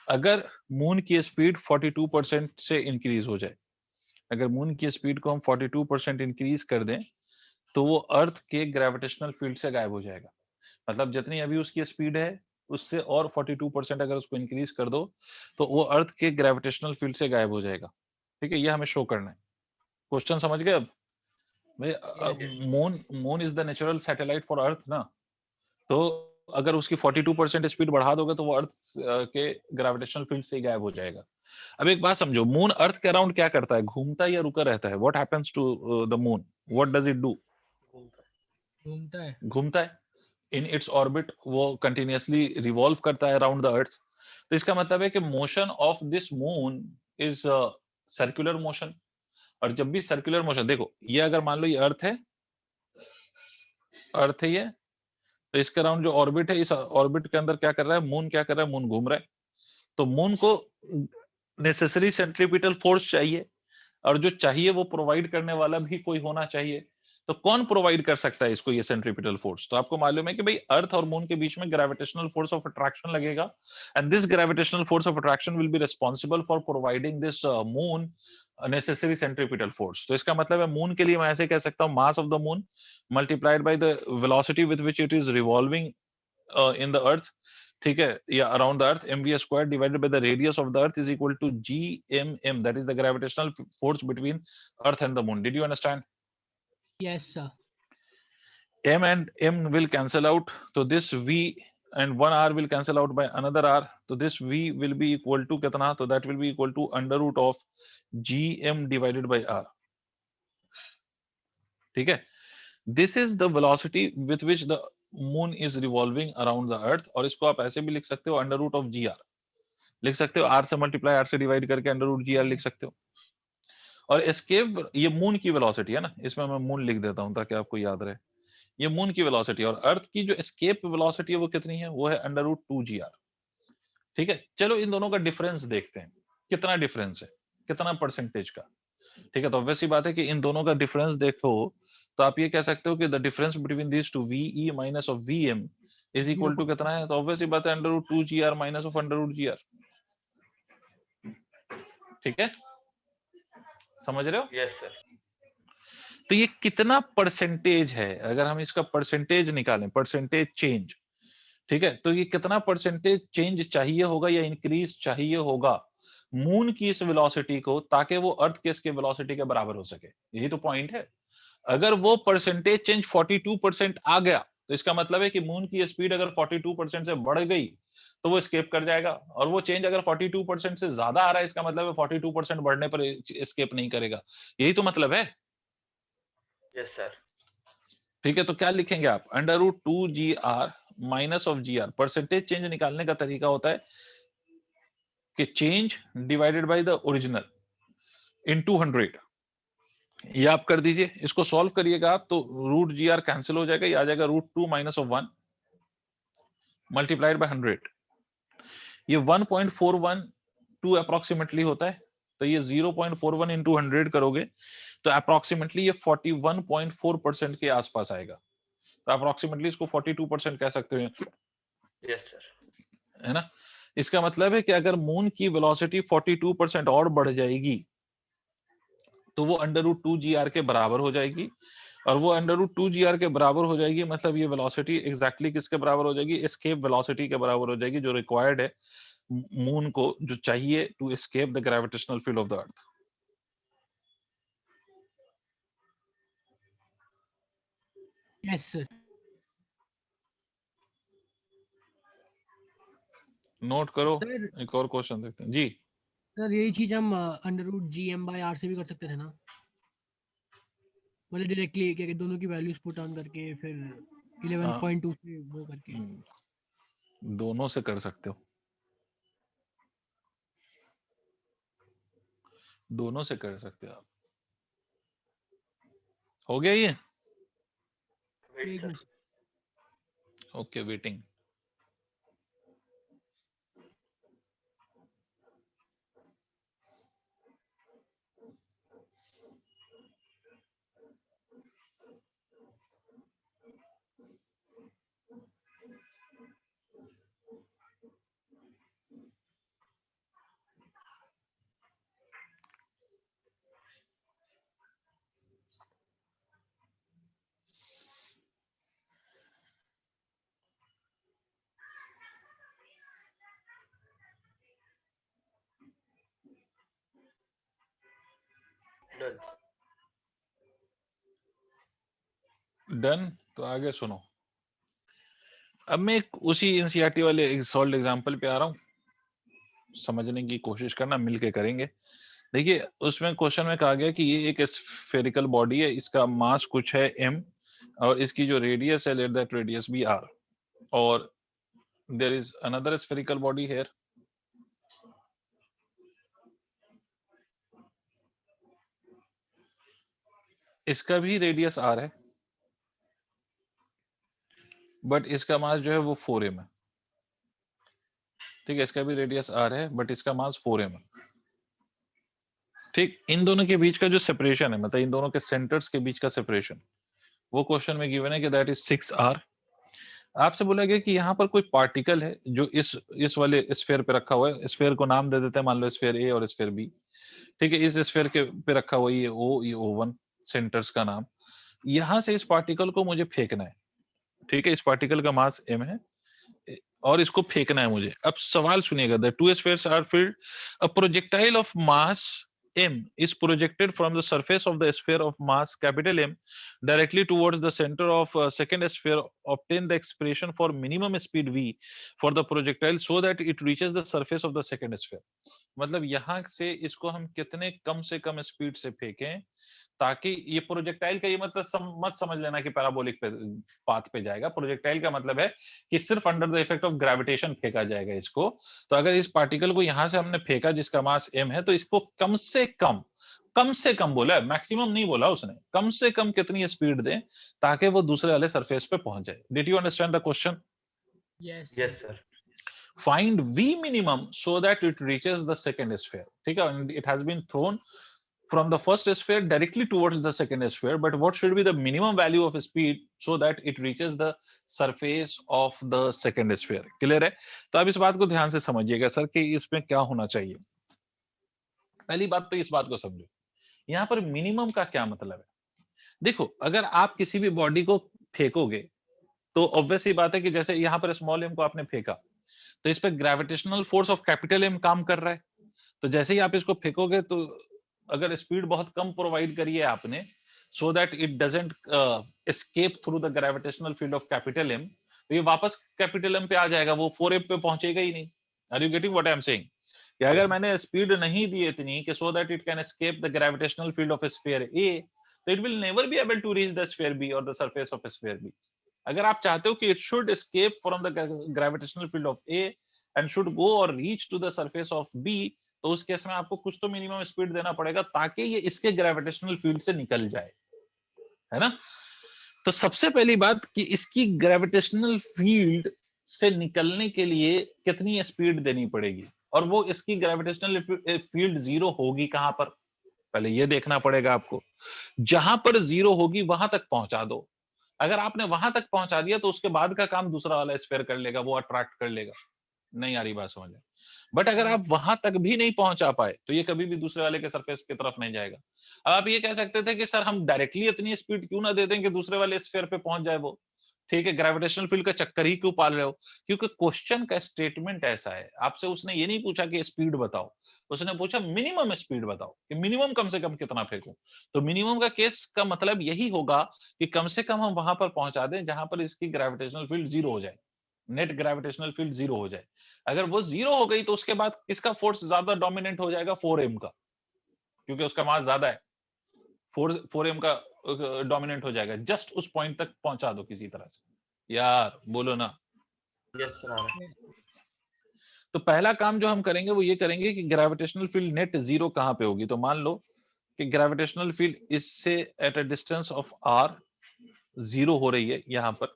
Speaker 1: अगर मून की स्पीड 42% से इंक्रीज हो जाए। अगर मून की स्पीड को हम 42% इंक्रीज कर दें तो वो अर्थ के ग्रेविटेशनल फील्ड से गायब हो जाएगा। मतलब जितनी अभी उसकी स्पीड है उससे और 42% अगर उसको इंक्रीज कर दो तो वो अर्थ के ग्रेविटेशनल फील्ड से गायब हो जाएगा। ठीक है, ये हमें शो करना है। क्वेश्चन समझ गए अब? भाई moon moon is the natural satellite for earth ना, तो अगर उसकी 42% स्पीड बढ़ा दोगे तो वो अर्थ के ग्रेविटेशनल फील्ड से ही गायब हो जाएगा। अब एक बात समझो, मून अर्थ के अराउंड क्या करता है, घूमता है या रुका रहता है? What happens to the moon, what does it do?
Speaker 2: घूमता है।
Speaker 1: घूमता है। इन इट्स ऑर्बिट वो कंटिन्यूअसली रिवॉल्व करता है अराउंड द अर्थ। तो इसका मतलब है कि motion of this moon is circular motion. और जब भी सर्कुलर मोशन, देखो ये अगर मान लो ये अर्थ है, अर्थ है ये, तो इसके अराउंड जो ऑर्बिट है, इस ऑर्बिट के अंदर क्या कर रहा है मून, क्या कर रहा है मून घूम रहा है। तो मून को नेसेसरी सेंट्रीपिटल फोर्स चाहिए, और जो चाहिए वो प्रोवाइड करने वाला भी कोई होना चाहिए। तो कौन प्रोवाइड कर सकता है इसको ये सेंट्रीपिटल फोर्स? तो आपको मालूम है कि भाई अर्थ और मून के बीच में ग्रेविटेशनल फोर्स ऑफ अट्रैक्शन लगेगा, and this gravitational force of attraction will be responsible for providing this moon necessary centripetal force. तो इसका मतलब है मून के लिए मैं ऐसे कह सकता हूं, mass of the moon multiplied by the velocity with which it is revolving in the earth, ठीक है, या around the earth, mv square divided by the radius of the earth is equal to gmm, that is the gravitational force between earth and the moon. Did you understand?
Speaker 2: Yes, sir.
Speaker 1: m and m will cancel out, so this v and one r will cancel out by another r, so this v will be equal to कितना? तो that will be equal to under root of gm divided by r। ठीक है, this is the velocity with which the moon is revolving around the earth। और इसको आप ऐसे भी लिख सकते हो under root of g r लिख सकते हो, आर से मल्टीप्लाई आर से डिवाइड करके अंडर रूट जी आर लिख सकते हो। और एस्केप, ये मून की वेलोसिटी है ना, इसमें मैं मून लिख देता हूं ताकि आपको याद रहे, ये मून की वेलोसिटी। और अर्थ की जो एस्केप वेलोसिटी है वो कितनी है? वो है अंडर रूट 2gr। ठीक है, चलो इन दोनों का डिफरेंस देखते हैं, कितना डिफरेंस है, कितना परसेंटेज का। ठीक है, तो ऑब्वियस बात है कि इन दोनों का डिफरेंस देखो तो आप ये कह सकते हो कि the difference between this two v minus of v m is equal to कितना है? तो ऑब्वियस बात है under root 2gr minus of under root gr। ठीक है, समझ रहे हो?
Speaker 3: Yes sir.
Speaker 1: तो ये कितना परसेंटेज है? अगर हम इसका परसेंटेज निकालें, परसेंटेज चेंज, ठीक है, तो ये कितना परसेंटेज चेंज चाहिए होगा या इंक्रीज चाहिए होगा मून की इस वेलोसिटी को, ताकि वो अर्थ के इसके वेलोसिटी के बराबर हो सके? यही तो पॉइंट है। अगर वो परसेंटेज चेंज 42% आ गया तो इसका मतलब है कि मून की स्पीड अगर 42% से बढ़ गई तो वो एस्केप कर जाएगा, और वो चेंज अगर 42% से ज्यादा आ रहा है इसका मतलब है 42% बढ़ने पर एस्केप नहीं करेगा। यही तो मतलब है।
Speaker 3: Yes sir.
Speaker 1: ठीक है, तो क्या लिखेंगे आप? Under root 2gr minus of gr। Percentage change निकालने का तरीका होता है कि change divided by the original into 100। ये आप कर दीजिए, इसको सॉल्व करिएगा आप तो रूट gr कैंसिल हो जाएगा, ये आ जाएगा root 2 minus of 1 multiplied by 100। ये 1.412 अप्रोक्सीमेटली होता है, तो ये 0.41 इंटू 100 करोगे तो अप्रोक्सीमेटली ये 41.4% के आसपास आएगा। तो अप्रोक्सीमेटली इसको 42% कह सकते हो।
Speaker 3: Yes sir.
Speaker 1: है ना? इसका मतलब है कि अगर मून की वेलोसिटी 42% और बढ़ जाएगी तो वो अंडर रूट 2gr के बराबर हो जाएगी, और वो अंडर रूट 2gr के बराबर हो जाएगी मतलब ये वेलोसिटी एग्जैक्टली किसके बराबर हो जाएगी? एस्केप वेलोसिटी के बराबर हो जाएगी, जो रिक्वायर्ड है मून को, जो चाहिए to escape the gravitational field of the earth.
Speaker 2: Yes, sir.
Speaker 1: Note करो,
Speaker 2: सर
Speaker 1: एक और क्वेश्चन देखते हैं जी।
Speaker 2: सर यही चीज हम under root g m by r से भी कर सकते थे ना, मतलब डायरेक्टली क्या दोनों की वैल्यूज पुट ऑन करके फिर 11.2 से वो करके।
Speaker 1: दोनों से कर सकते हो, दोनों से कर सकते हो आप। हो गया ये?
Speaker 3: वेट
Speaker 2: एक
Speaker 3: sir.
Speaker 2: Minute.
Speaker 1: Okay, waiting.
Speaker 3: Done.
Speaker 1: Done. तो आगे सुनो, अब मैं एक उसी एनसीईआरटी वाले सॉल्व एग्जांपल पे आ रहा हूं, समझने की कोशिश करना, मिलके करेंगे। देखिए उसमें क्वेश्चन में कहा गया कि ये एक स्फेरिकल बॉडी है, इसका मास कुछ है m, और इसकी जो रेडियस है, let that radius be r, और there is another spherical body here, इसका भी रेडियस r है, बट इसका मास जो है वो 4m है। ठीक है, इसका भी रेडियस r है, बट इसका मास 4m है। ठीक, इन दोनों के बीच का जो सेपरेशन है, मतलब इन दोनों के सेंटर्स के बीच का सेपरेशन, वो क्वेश्चन में गिवन है कि दैट इज 6r। आपसे बोला गया कि यहाँ पर कोई पार्टिकल है जो इस वाले स्फीयर पे रखा हुआ है, स्फीयर को नाम दे देते हैं, मान लो स्फीयर ए और स्फीयर बी। ठीक है, इस स्फीयर के पे रखा हुआ ये ओ, ये O1 सेंटर्स का नाम। यहां से इस पार्टिकल को मुझे फेंकना है। ठीक है, इस पार्टिकल का मास m है और इसको फेंकना है मुझे। अब सवाल सुनिएगा, the two spheres are filled, a projectile of mass m is projected from the surface of the sphere of mass capital M directly towards the center of second sphere. Obtain the expression for minimum speed v for the projectile so that it reaches the surface of the second sphere. मतलब यहां से इसको हम कितने कम से कम speed से फेंकें ताकि ये प्रोजेक्टाइल का ये मतलब मत समझ लेना कि पैराबोलिक पे पाथ पे जाएगा। प्रोजेक्टाइल का मतलब है कि सिर्फ under the effect of gravitation फेंका जाएगा इसको। तो अगर इस पार्टिकल को यहां से हमने फेंका जिसका मास m है, तो इसको कम से कम बोला है, मैक्सिमम नहीं बोला उसने, कम से कम कितनी स्पीड दें ताकि वो दूसरे वाले सरफेस पे पहुंच जाए। Did you understand the question?
Speaker 2: Yes
Speaker 3: yes sir.
Speaker 1: Find v minimum so that it reaches the second sphere. ठीक है, it has been thrown from the first sphere directly towards the second sphere, but what should be the minimum value of speed so that it reaches the surface of the second sphere? Clear है? तो अब इस बात को ध्यान से समझिएगा sir कि इसमें क्या होना चाहिए। पहली बात तो इस बात को समझो, यहाँ पर मिनिमम का क्या मतलब है। देखो, अगर आप किसी भी बॉडी को फेंकोगे तो ऑब्वियस ही बात है कि जैसे यहाँ पर स्मॉल m को आपने फेंका तो इस पर gravitational force of capital M काम कर रहा है। तो जैसे ही आप इसको फेंकोगे तो अगर स्पीड बहुत कम प्रोवाइड करी है आपने सो that it doesn't escape through the gravitational field of capital M, तो ये वापस कैपिटल M पे आ जाएगा, वो 4m पे पहुंचेगा ही नहीं। Are you getting what I am saying? कि अगर मैंने स्पीड नहीं दी इतनी कि so that it can escape the gravitational field of sphere A, तो it will never be able to reach the sphere B और the surface of sphere B। अगर आप चाहते हो कि it should escape from the gravitational field of A and should go और reach to the surface of B, तो उस case में आपको कुछ तो मिनिमम स्पीड देना पड़ेगा ताकि ये इसके ग्रेविटेशनल फील्ड से निकल जाए, है ना। तो सबसे पहली बात कि इसकी ग्रेविटेशनल फील्ड से निकलने के लिए कितनी स्पीड देनी पड़ेगी, और वो इसकी ग्रेविटेशनल फील्ड जीरो होगी कहां पर, पहले ये देखना पड़ेगा आपको। जहां पर जीरो होगी वहां तक पहुंचा दो। अगर आपने वहां तक पहुंचा दिया तो उसके बाद का काम दूसरा वाला स्फीयर कर लेगा, वो अट्रैक्ट कर लेगा। नहीं आ रही बात समझ में? बट अगर आप वहां तक भी नहीं पहुंचा पाए तो ये कभी भी दूसरे वाले के सरफेस की तरफ नहीं जाएगा। अब आप ये कह सकते थे कि सर हम डायरेक्टली इतनी स्पीड क्यों ना दे दें कि दूसरे वाले स्फीयर पे पहुंच जाए वो। ठीक है, ग्रेविटेशनल फील्ड का चक्कर ही क्यों पाल रहे हो? क्योंकि क्वेश्चन का स्टेटमेंट ऐसा है, आपसे उसने ये नहीं पूछा कि स्पीड बताओ, उसने पूछा मिनिमम स्पीड बताओ कि मिनिमम कम से कम कितना फेंकूं। तो मिनिमम का केस का मतलब यही होगा कि कम से कम हम वहां पर पहुंचा दें जहां पर इसकी ग्रेविटेशनल फील्ड जीरो हो जाए, नेट ग्रेविटेशनल फील्ड जीरो हो जाए। अगर वो जीरो हो गई तो उसके बाद किसका फोर्स ज्यादा डोमिनेंट हो जाएगा? 4m का, क्योंकि उसका मास ज्यादा है, 4m का डोमिनेंट हो जाएगा। जस्ट उस पॉइंट तक पहुंचा दो किसी तरह से, यार बोलो ना।
Speaker 3: यस सर, आ रहा है।
Speaker 1: तो पहला काम जो हम करेंगे वो ये करेंगे कि ग्रेविटेशनल फील्ड नेट जीरो कहाँ पे होगी। तो मान लो कि ग्रेविटेशनल फील्ड इससे at a distance of r zero हो रही है यहाँ पर।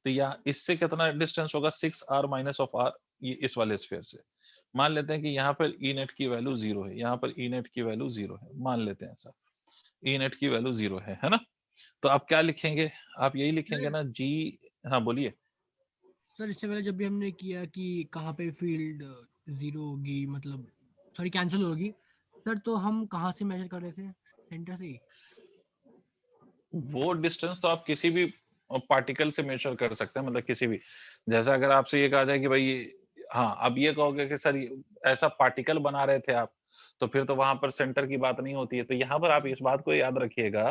Speaker 1: तो यहाँ इससे कितना डिस्टेंस होगा 6r माइनस ऑफ r, ये इस वाले स्फीयर से। मान लेते हैं कि यहाँ पर ई नेट की वैल्यू जीरो है, यहाँ पर ई नेट की वैल्यू जीरो है, मान लेते हैं ऐसा, ई नेट की वैल्यू जीरो है ना। तो आप क्या लिखेंगे, आप यही लिखेंगे ना जी। हाँ बोलिए।
Speaker 2: सर इससे पहले जब भी हमने किया कि कहाँ पे फील्ड जीरो होगी, मतलब सॉरी कैंसिल होगी सर, तो हम कहाँ से मेजर कर रहे थे? सेंटर से ही?
Speaker 1: वो डिस्टेंस तो आप किसी भी पार्टिकल से मेजर कर सकते हैं, मतलब किसी भी। जैसा अगर आपसे ये कहा जाए कि भाई, हाँ अब ये कहोगे कि सर ऐसा पार्टिकल बना रहे थे आप, तो फिर तो वहां पर सेंटर की बात नहीं होती है। तो यहाँ पर आप इस बात को याद रखिएगा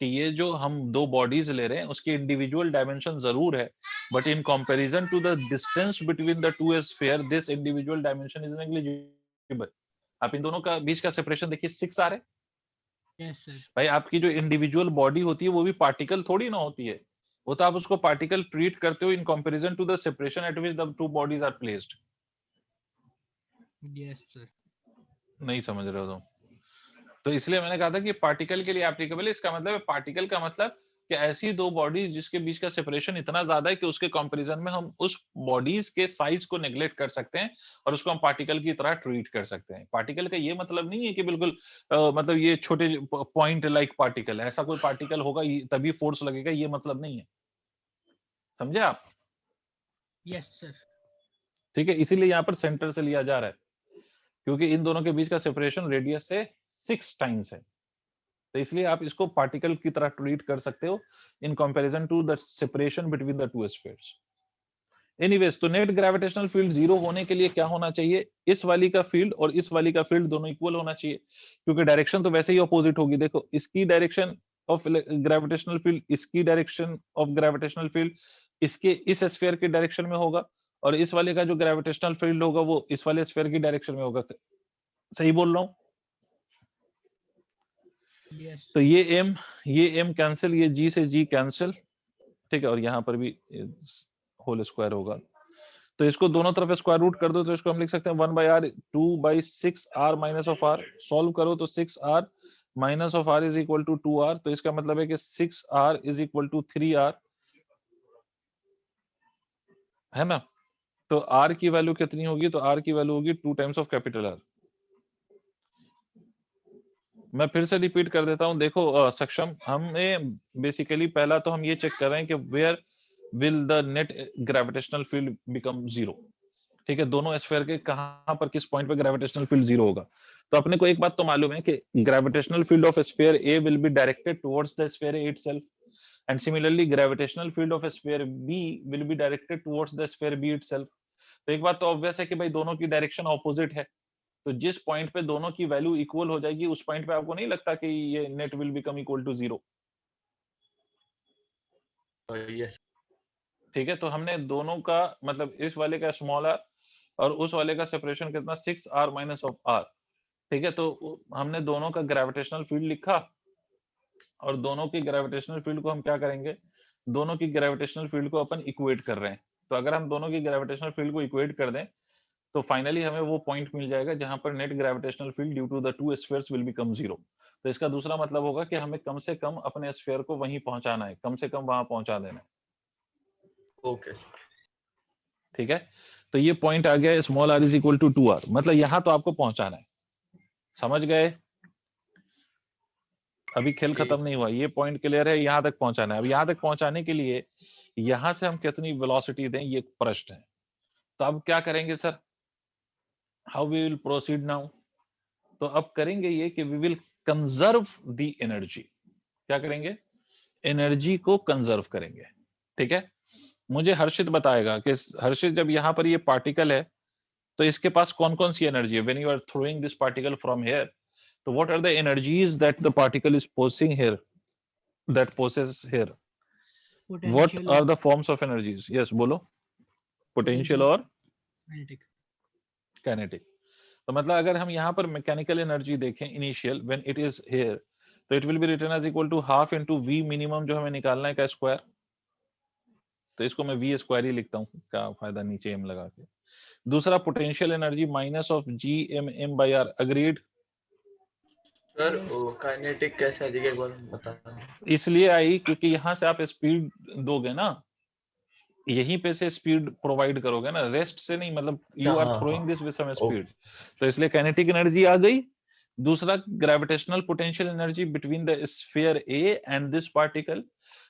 Speaker 1: कि ये जो हम दो बॉडीज ले रहे हैं उसकी इंडिविजुअल डायमेंशन जरूर है, but in comparison to the distance between the two sphere this individual dimension is negligible. आप इन दोनों का बीच का सेपरेशन देखिए 6 आ रहे।
Speaker 2: Yes sir.
Speaker 1: भाई आपकी जो इंडिविजुअल बॉडी होती है वो भी पार्टिकल थोड़ी ना होती है, वो तो आप उसको पार्टिकल ट्रीट करते हो in comparison to the separation at which the two bodies are placed.
Speaker 2: Yes sir.
Speaker 1: नहीं समझ रहे हो तुम? तो इसलिए मैंने कहा था कि पार्टिकल के लिए एप्लीकेबल है। इसका मतलब है पार्टिकल का मतलब कि ऐसी दो बॉडीज जिसके बीच का सेपरेशन इतना ज्यादा है कि उसके कंपैरिजन में हम उस बॉडीज के साइज को नेग्लेक्ट कर सकते हैं और उसको हम पार्टिकल की तरह ट्रीट कर सकते हैं। पार्टिकल का ये मतलब नहीं है कि बिल्कुल मतलब ये छोटे पॉइंट लाइक पार्टिकल, ऐसा कोई पार्टिकल होगा तभी फोर्स लगेगा, ये मतलब नहीं है। समझे आप?
Speaker 2: Yes sir.
Speaker 1: ठीक है, इसीलिए यहाँ पर सेंटर से लिया जा रहा है क्योंकि इन दोनों के बीच का सेपरेशन रेडियस से 6 टाइम्स है। तो इसलिए आप इसको पार्टिकल की तरह ट्रीट कर सकते हो in comparison to the separation between the two spheres. Anyways, तो नेट ग्रेविटेशनल फील्ड जीरो होने के लिए क्या होना चाहिए, इस वाली का फील्ड और इस वाली का फील्ड दोनों इक्वल होना चाहिए, क्योंकि डायरेक्शन तो वैसे ही अपोजिट होगी। देखो इसकी डायरेक्शन ऑफ ग्रेविटेशनल फील्ड, इसकी डायरेक्शन ऑफ ग्रेविटेशनल फील्ड इसके इस स्फीयर की डायरेक्शन में होगा, और इस वाले का जो ग्रेविटेशनल फील्ड होगा वो इस वाले स्फीयर की डायरेक्शन में होगा। सही बोल रहा हूं?
Speaker 2: यस।
Speaker 1: तो ये m कैंसिल, ये g से g कैंसिल, ठीक है, और यहाँ पर भी होल स्क्वायर होगा। तो इसको दोनों तरफ स्क्वायर रूट कर दो, तो इसको हम लिख सकते हैं 1/r 2/6r minus of r। Solve करो तो 6r minus of r is equal to 2r। तो इसका मतलब है कि 6r is equal to 3r, है ना। तो r की वैल्यू कितनी होगी, तो r की वैल्यू होगी 2 टाइम्स ऑफ कैपिटल R। मैं फिर से रिपीट कर देता हूं, देखो सक्षम, हमें बेसिकली पहला तो हम ये चेक कर रहे हैं कि where will the net gravitational field become zero. ठीक है, दोनों स्फीयर के कहां पर किस पॉइंट पे ग्रेविटेशनल फील्ड जीरो होगा। तो अपने को एक बात तो मालूम है कि gravitational field of sphere A will be directed towards the sphere A itself, and similarly gravitational field of sphere B will be directed towards the sphere B itself. तो एक बात तो ऑब्वियस है कि भाई दोनों की डायरेक्शन ऑपोजिट है, तो जिस पॉइंट पे दोनों की वैल्यू इक्वल हो जाएगी उस पॉइंट पे आपको नहीं लगता कि ये net will become equal to zero.
Speaker 3: Yes.
Speaker 1: ठीक है, तो हमने दोनों का मतलब इस वाले का स्मॉल r और उस वाले का सेपरेशन कितना 6r माइनस ऑफ r। ठीक है, तो हमने दोनों का ग्रेविटेशनल फील्ड लिखा, और दोनों की ग्रेविटेशनल फील्ड को हम क्या करेंगे, दोनों की ग्रेविटेशनल फील्ड को अपन इक्वेट कर रहे हैं। तो अगर हम दोनों की ग्रेविटेशनल फील्ड को इक्वेट कर दें तो फाइनली हमें वो पॉइंट मिल जाएगा जहां पर net gravitational field due to the two spheres will become zero. तो इसका दूसरा मतलब होगा कि हमें कम से कम अपने स्फीयर को वहीं पहुंचाना है, कम से कम वहां पहुंचा देना है।
Speaker 3: ओके।
Speaker 1: ठीक है, तो ये पॉइंट आ गया small r is equal to 2r, मतलब यहां तो आपको पहुंचाना है। समझ गए? अभी खेल खत्म नहीं हुआ, ये पॉइंट क्लियर है, यहां तक पहुंचाना है। अब यहां तक पहुंचाने के लिए यहां से हम कितनी वेलोसिटी दें ये प्रश्न है। तो अब क्या करेंगे sir, how we will proceed now. तो अब करेंगे ये कि we will conserve the energy. क्या करेंगे, एनर्जी को कंजर्व करेंगे। ठीक है, मुझे हर्षित बताएगा कि हर्षित जब यहां पर ये पार्टिकल है तो इसके पास कौन कौन सी एनर्जी है, when you are throwing this particle from here, तो what are the energies that the particle is possessing here, that possess here, what
Speaker 2: potential,
Speaker 1: are the forms of energies. Yes बोलो। पोटेंशियल और
Speaker 2: kinetic.
Speaker 1: Kinetic. तो मतलब अगर हम यहाँ पर mechanical energy देखें initial when it is here, तो it will be written as equal to half into v minimum जो हमें निकालना है का स्क्वायर। तो इसको मैं v स्क्वायर ही लिखता हूँ, क्या फायदा नीचे m लगा के। दूसरा potential energy minus of g m by r, agreed.
Speaker 3: Sir
Speaker 2: Yes.
Speaker 3: वो काइनेटिक कैसे आ जाएगा एक बार बताना।
Speaker 1: इसलिए आई क्योंकि यहाँ से आप स्पीड दोगे ना, यहीं पे से स्पीड प्रोवाइड करोगे ना, रेस्ट से नहीं, मतलब यू आर
Speaker 3: हाँ,
Speaker 1: थ्रोइंग
Speaker 3: हाँ।
Speaker 1: दिस विद सम स्पीड, तो इसलिए काइनेटिक एनर्जी आ गई। दूसरा gravitational potential energy between the sphere A and this particle.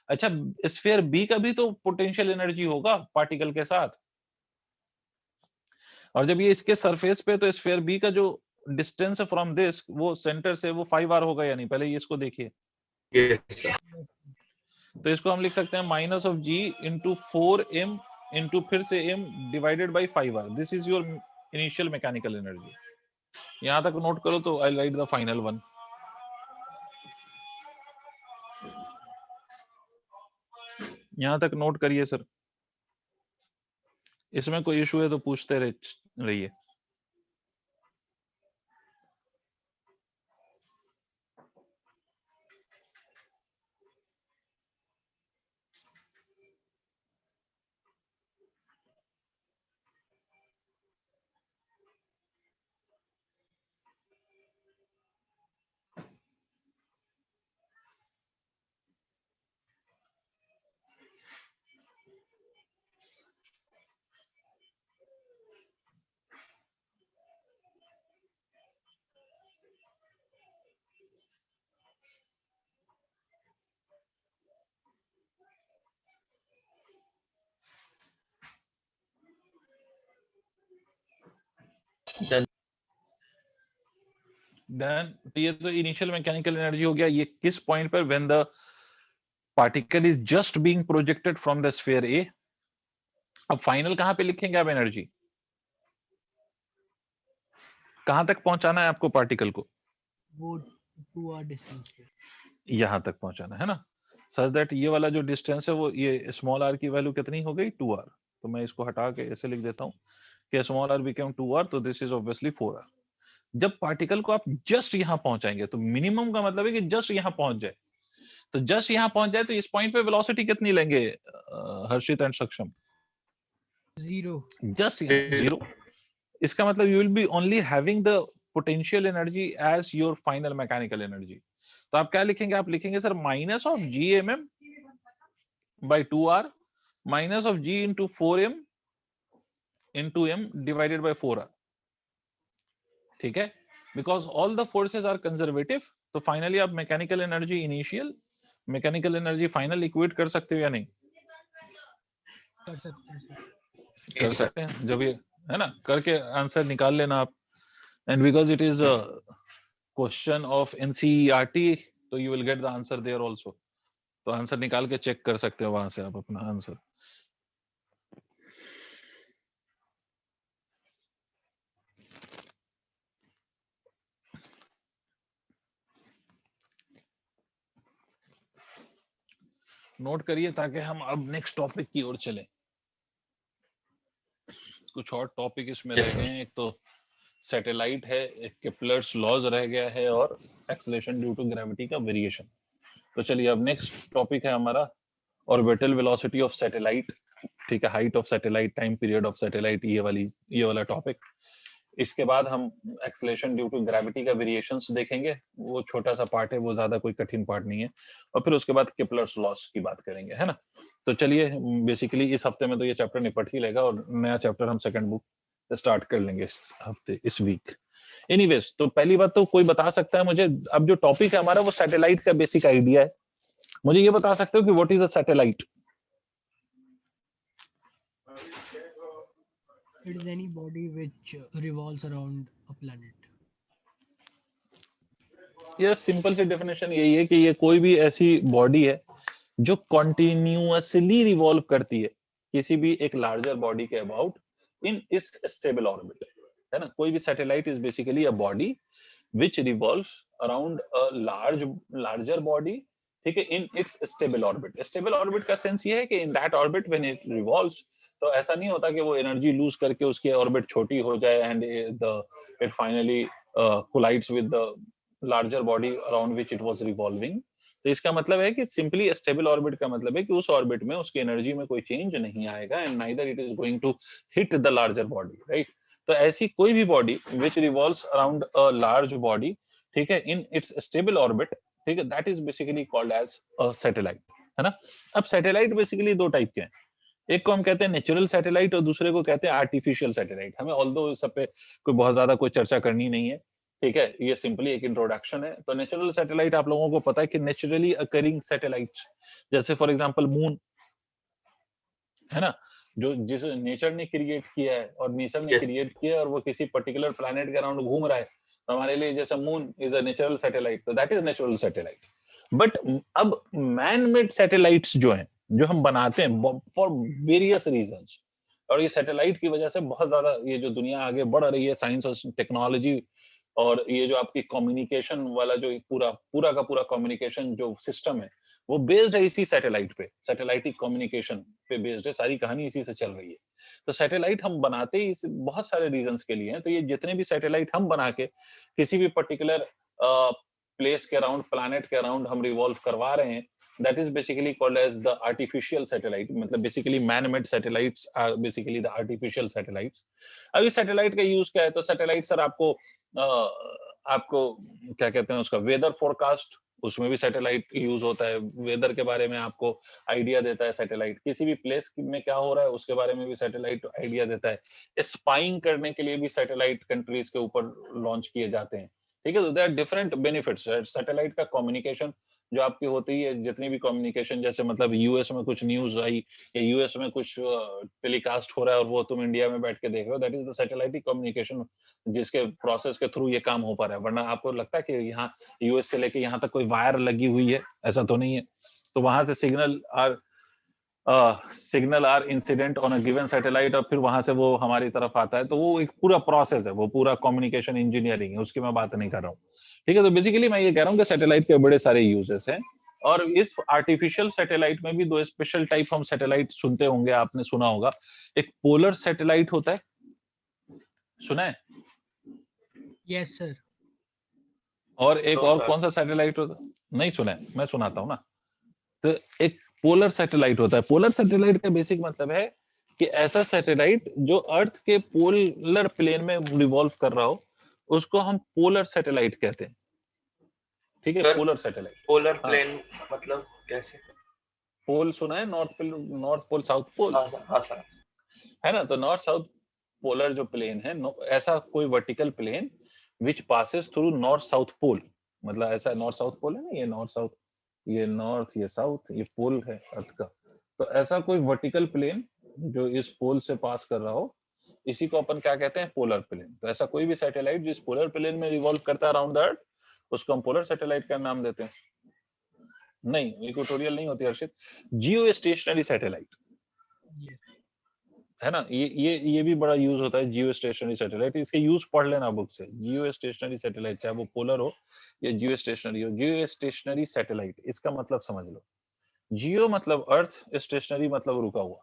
Speaker 1: अच्छा, स्फीयर बी का भी तो पोटेंशियल एनर्जी होगा पार्टिकल के साथ, और जब ये इसके सरफेस पे, तो स्फीयर बी का जो डिस्टेंस है फ्रॉम दिस, वो सेंटर से वो 5r होगा या नहीं, पहले ये इसको देखिए।
Speaker 3: Yes sir.
Speaker 1: तो इसको हम लिख सकते हैं minus of g into 4m into फिर से m divided by 5r। This is your initial mechanical energy. यहां तक नोट करो तो I write the final one. यहां तक नोट करिए सर, इसमें कोई इशू है तो पूछते रहिए। डन। तो ये तो इनिशियल मैकेनिकल एनर्जी हो गया। ये किस पॉइंट पर, when the particle is just being projected from the sphere A. अब फाइनल कहां पे लिखेंगे आप एनर्जी, कहां तक पहुंचाना है आपको पार्टिकल को,
Speaker 2: वो 2r डिस्टेंस पे।
Speaker 1: यहां तक पहुंचाना है ना, सच दैट ये वाला जो डिस्टेंस है वो, ये स्मॉल r की वैल्यू कितनी हो गई, 2r। तो मैं इसको हटा के ऐसे लिख देता हूं कि स्मॉल r बिकम 2r, तो दिस इज ऑब्वियसली 4r। जब पार्टिकल को आप जस्ट यहां पहुंचाएंगे, तो मिनिमम का मतलब है कि जस्ट यहां पहुंच जाए, तो जस्ट यहां पहुंच जाए तो इस पॉइंट पे वेलोसिटी कितनी लेंगे हर्षित एंड सक्षम,
Speaker 2: 0।
Speaker 1: Just zero. इसका मतलब you will be only having the potential energy as your final mechanical energy. तो आप क्या लिखेंगे, आप लिखेंगे sir minus of G M M by 2r minus of g into 4m into m divided by 4r। ठीक है, because all the forces are conservative. तो finally आप mechanical energy initial, mechanical energy final equate कर सकते हो या नहीं,
Speaker 2: कर सकते हैं सर।
Speaker 1: कर सकते हैं। जब ये है ना, करके आंसर निकाल लेना आप। And because it is a question of NCERT, तो you will get the answer there also. तो आंसर निकाल के चेक कर सकते हो वहां से आप अपना आंसर। नोट करिए ताकि हम अब नेक्स्ट टॉपिक की ओर चलें। कुछ और टॉपिक इसमें रह गए हैं, एक तो सैटेलाइट है, एक केप्लर्स लॉज रह गया है, और एक्सेलरेशन ड्यू टू ग्रेविटी का वेरिएशन। तो चलिए अब नेक्स्ट टॉपिक है हमारा ऑर्बिटल वेलोसिटी ऑफ सैटेलाइट। ठीक है, height of satellite, time period of satellite, ये वाला टॉपिक। इसके बाद हम एक्सेलरेशन ड्यू टू ग्रेविटी का वेरिएशंस देखेंगे, वो छोटा सा पार्ट है, वो ज्यादा कोई कठिन पार्ट नहीं है। और फिर उसके बाद केप्लर्स लॉस की बात करेंगे, है ना। तो चलिए बेसिकली इस हफ्ते में तो ये चैप्टर निपट ही लेगा, और नया चैप्टर हम सेकंड बुक स्टार्ट कर लेंगे इस हफ्ते, इस वीक। एनीवेज, तो पहली बात तो कोई बता सकता है मुझे, अब जो टॉपिक है हमारा वो सैटेलाइट का बेसिक आइडिया है, मुझे ये बता सकते हो कि what is a satellite.
Speaker 2: It is any body which revolves around a planet.
Speaker 1: ये सिंपल सी डेफिनेशन यही है कि ये कोई भी ऐसी बॉडी है जो कॉन्टिन्यूअसली रिवॉल्व करती है किसी भी एक लार्जर बॉडी के about in its stable orbit, है ना। कोई भी satellite is basically a body which revolves around a larger body, ठीक है, in its stable orbit। stable orbit का सेंस ये है कि in that orbit when it revolves, तो ऐसा नहीं होता कि वो एनर्जी लूज करके उसकी ऑर्बिट छोटी हो जाए and it finally collides with the larger body around which it was revolving। तो इसका मतलब है कि सिंपली स्टेबल ऑर्बिट का मतलब है कि उस ऑर्बिट में उसकी एनर्जी में कोई चेंज नहीं आएगा and neither it is going to hit the larger body, right. तो ऐसी कोई भी body which revolves around a large body, ठीक है, इन इट्स स्टेबल ऑर्बिट, ठीक है, that is basically called as a satellite, है ना। अब सैटेलाइट बेसिकली दो टाइप के हैं, एक को हम कहते हैं नेचुरल सैटेलाइट और दूसरे को कहते हैं आर्टिफिशियल सैटेलाइट। हमें ऑल्दो इस सब पे कोई बहुत ज्यादा कोई चर्चा करनी नहीं है, ठीक है, ये सिंपली एक इंट्रोडक्शन है। तो नेचुरल सैटेलाइट आप लोगों को पता है कि नेचुरली अकरिंग सैटेलाइट्स, जैसे फॉर एग्जांपल मून, है ना, जो जिस नेचर ने क्रिएट किया है और नेचर ने
Speaker 3: Yes.
Speaker 1: क्रिएट किया है और वो किसी पर्टिकुलर प्लैनेट के अराउंड घूम रहा है, तो हमारे लिए जैसे moon is a natural satellite, तो that is natural satellite. But अब मैन मेड सैटेलाइट्स जो हैं, जो हम बनाते हैं फॉर वेरियस रीजंस, और ये सैटेलाइट की वजह से बहुत ज्यादा ये जो दुनिया आगे बढ़ रही है, साइंस और टेक्नोलॉजी, और ये जो आपकी कम्युनिकेशन वाला जो पूरा पूरा का पूरा कम्युनिकेशन जो सिस्टम है, वो बेस्ड है इसी सैटेलाइट पे, सैटेलाइटिक कम्युनिकेशन पे बेस्ड है, सारी कहानी इसी से चल रही है। तो सैटेलाइट हम बनाते ही बहुत सारे रीजंस के लिए हैं। तो ये जितने भी सैटेलाइट हम बना के किसी भी पर्टिकुलर प्लेस के अराउंड, प्लैनेट के अराउंड हम रिवॉल्व करवा रहे हैं, that is basically called as the artificial satellite, मतलब basically man made satellites are basically the artificial satellites। अभी सैटेलाइट का यूज क्या है, तो सैटेलाइट सर आपको क्या कहते हैं उसका वेदर फोरकास्ट, उसमें भी सैटेलाइट यूज होता है, वेदर के बारे में आपको आइडिया देता है सैटेलाइट, किसी भी प्लेस में क्या हो रहा है उसके बारे में भी सैटेलाइट आइडिया देता है। स्पाइंग करने के लिए भी सैटेलाइट कंट्रीज के ऊपर लॉन्च किए जाते हैं, ठीक है। तो there are different benefits. Satellite का कम्युनिकेशन जो आपकी होती है, जितनी भी कम्युनिकेशन, जैसे मतलब यूएस में कुछ न्यूज आई या यूएस में कुछ टेलीकास्ट हो रहा है और वो तुम इंडिया में बैठ के देख रहे हो, दैट इज द सैटेलाइटिक कम्युनिकेशन, जिसके प्रोसेस के थ्रू ये काम हो पा रहा है। वरना आपको लगता है कि यहाँ यूएस से लेके यहाँ तक कोई वायर लगी हुई है, ऐसा तो नहीं है। तो वहां से signal are incident on a given satellite, और फिर वहां से वो हमारी तरफ आता है। तो वो एक पूरा प्रोसेस है, वो पूरा कम्युनिकेशन इंजीनियरिंग है, उसकी मैं बात नहीं कर रहा हूँ, ठीक है। तो बेसिकली मैं ये कह रहा हूँ कि सैटेलाइट के बड़े सारे यूजेस हैं, और इस आर्टिफिशियल सैटेलाइट में भी दो स्पेशल टाइप हम सैटेलाइट सुनते होंगे, आपने सुना होगा। एक पोलर सैटेलाइट होता है, सुना है?
Speaker 2: Yes sir.
Speaker 1: और एक
Speaker 3: No,
Speaker 1: और
Speaker 3: sir.
Speaker 1: कौन सा सैटेलाइट होता है? नहीं सुना है, मैं सुनाता हूँ ना। तो एक पोलर सैटेलाइट होता है। पोलर सैटेलाइट का बेसिक मतलब है कि ऐसा सैटेलाइट जो अर्थ के पोलर प्लेन में रिवॉल्व कर रहा हो, उसको हम पोलर सैटेलाइट कहते हैं, ठीक है।
Speaker 3: Sir,
Speaker 1: पोलर सैटेलाइट,
Speaker 3: पोलर
Speaker 1: हाँ।
Speaker 3: प्लेन मतलब कैसे?
Speaker 1: पोल सुना है? नॉर्थ पोल, साउथ पोल,
Speaker 3: हाँ सर, हाँ सर।
Speaker 1: है ना। तो नॉर्थ साउथ पोलर जो प्लेन है, ऐसा कोई vertical plane which passes through north south pole, मतलब ऐसा नॉर्थ साउथ पोल है ना, ये नॉर्थ साउथ, ये नॉर्थ, ये साउथ, ये पोल है अर्थ का। तो ऐसा कोई वर्टिकल प्लेन जो इस पोल से पास कर रहा हो, इसी को अपन क्या कहते हैं? Polar plane. तो ऐसा कोई भी सैटेलाइट जिस पोलर प्लेन में रिवॉल्व करता है अराउंड द अर्थ, उसको हम पोलर सैटेलाइट का नाम देते हैं। नहीं, इक्वेटोरियल नहीं होती हर्षित, जियो स्टेशनरी सैटेलाइट, है ना। ये भी बड़ा यूज होता है, जियो स्टेशनरी सैटेलाइट। इसके यूज पढ़ लेना बुक से, जियो स्टेशनरी सैटेलाइट, चाहे वो पोलर हो या जियो स्टेशनरी हो। जियो स्टेशनरी सैटेलाइट, इसका मतलब समझ लो, जियो मतलब अर्थ, स्टेशनरी मतलब रुका हुआ।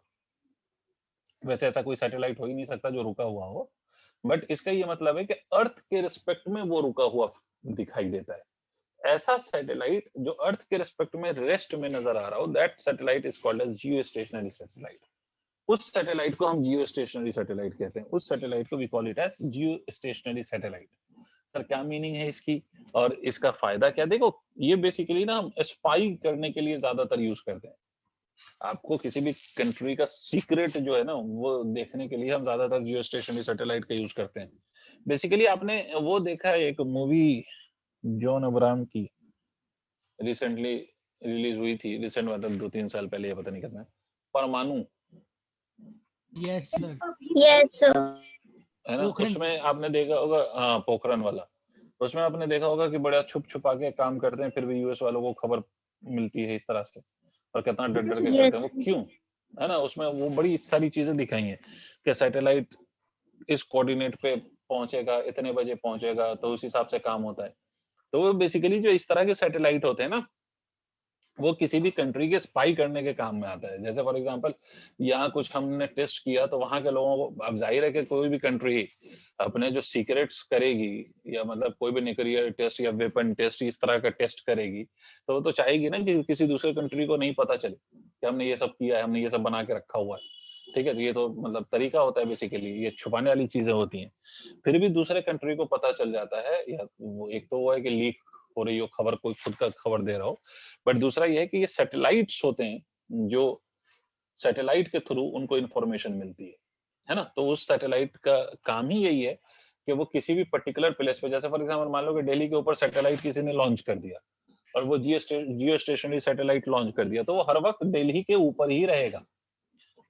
Speaker 1: वैसे ऐसा कोई सैटेलाइट हो ही नहीं सकता जो रुका हुआ हो, बट इसका ये मतलब है कि अर्थ के रिस्पेक्ट में वो रुका हुआ दिखाई देता है। ऐसा सैटेलाइट जो अर्थ के रिस्पेक्ट में रेस्ट में नजर आ रहा हो, that satellite is called as geo stationary satellite. उस सैटेलाइट को हम जियो स्टेशनरी सैटेलाइट कहते हैं। उस सैटेलाइट को we call it as geo stationary satellite. Sir क्या मीनिंग है इसकी और इसका फायदा क्या? देखो, ये बेसिकली ना हम स्पाई करने के लिए ज्यादातर यूज करते हैं। आपको किसी भी कंट्री का सीक्रेट जो है ना, वो देखने के लिए हम ज्यादातर जियो स्टेशनरी सैटेलाइट का यूज करते हैं। बेसिकली आपने वो देखा है, एक मूवी जॉन अब्राहम की रिसेंटली रिलीज हुई थी, रिसेंट मतलब 2-3 साल पहले, ये पता नहीं कितना, परमाणु,
Speaker 2: यस सर।
Speaker 4: Yes, sir.
Speaker 1: है ना।
Speaker 2: पोखरण।
Speaker 1: उसमें आपने देखा होगा, हाँ, पोखरण वाला। उसमें आपने देखा होगा कि बड़ा छुप छुपा के काम करते हैं, फिर भी यूएस वालों को खबर मिलती है इस तरह से, और कितना डर डर के करते
Speaker 4: Yes.
Speaker 1: हैं वो, क्यों? है ना। उसमें वो बड़ी सारी चीजें दिखाई हैं कि सैटेलाइट इस कोऑर्डिनेट पे पहुंचेगा, इतने बजे पहुंचेगा, तो उस हिसाब से काम होता है। तो वो बेसिकली जो इस तरह के सैटेलाइट होते हैं ना, वो किसी भी कंट्री के स्पाई करने के काम में आता है। जैसे फॉर एग्जांपल यहाँ कुछ हमने टेस्ट किया तो वहां के लोगों को, अब जाहिर है कि कोई भी कंट्री अपने जो सीक्रेट्स करेगी या मतलब कोई भी न्यूक्लियर टेस्ट या वेपन टेस्ट इस तरह का टेस्ट करेगी, तो वो तो चाहेगी ना कि किसी दूसरे कंट्री को नहीं पता चले कि हमने ये सब किया है, हमने ये सब बना के रखा हुआ है। ठीक है, तो ये तो मतलब तरीका होता है बेसिकली, ये छुपाने वाली चीजें होती हैं। फिर भी दूसरे कंट्री को पता चल जाता है, या वो एक तो वो है कि लीक हो रही हो खबर, कोई खुद का खबर दे रहा हो, बट दूसरा ये है कि ये सैटेलाइट्स होते हैं जो सैटेलाइट के थ्रू उनको इंफॉर्मेशन मिलती है ना। तो उस सैटेलाइट का काम ही यही है कि वो किसी भी पर्टिकुलर प्लेस पे, जैसे फॉर एग्जांपल मान लो कि दिल्ली के ऊपर सैटेलाइट किसी ने लॉन्च कर दिया और वो जियो स्टेशनरी सैटेलाइट लॉन्च कर दिया, तो वो हर वक्त दिल्ली के ऊपर ही रहेगा।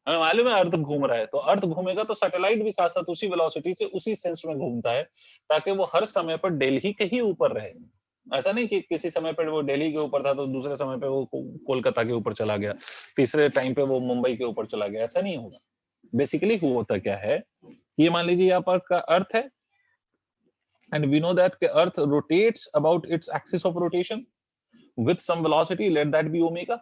Speaker 1: हमें मालूम है अर्थ घूम रहा है, तो अर्थ घूमेगा तो सैटेलाइट भी साथ साथ उसी वेलोसिटी से उसी सेंस में घूमता है, ताकि वो हर समय पर दिल्ली के ही ऊपर रहे। ऐसा नहीं कि किसी समय पर वो दिल्ली के ऊपर था तो दूसरे समय पे वो कोलकाता के ऊपर चला गया, तीसरे टाइम पे वो मुंबई के ऊपर चला गया, ऐसा नहीं होगा। बेसिकली होता क्या है, ये मान लीजिए यहाँ पर का अर्थ है, and we know that earth rotates about its axis of rotation with some velocity, let that be omega।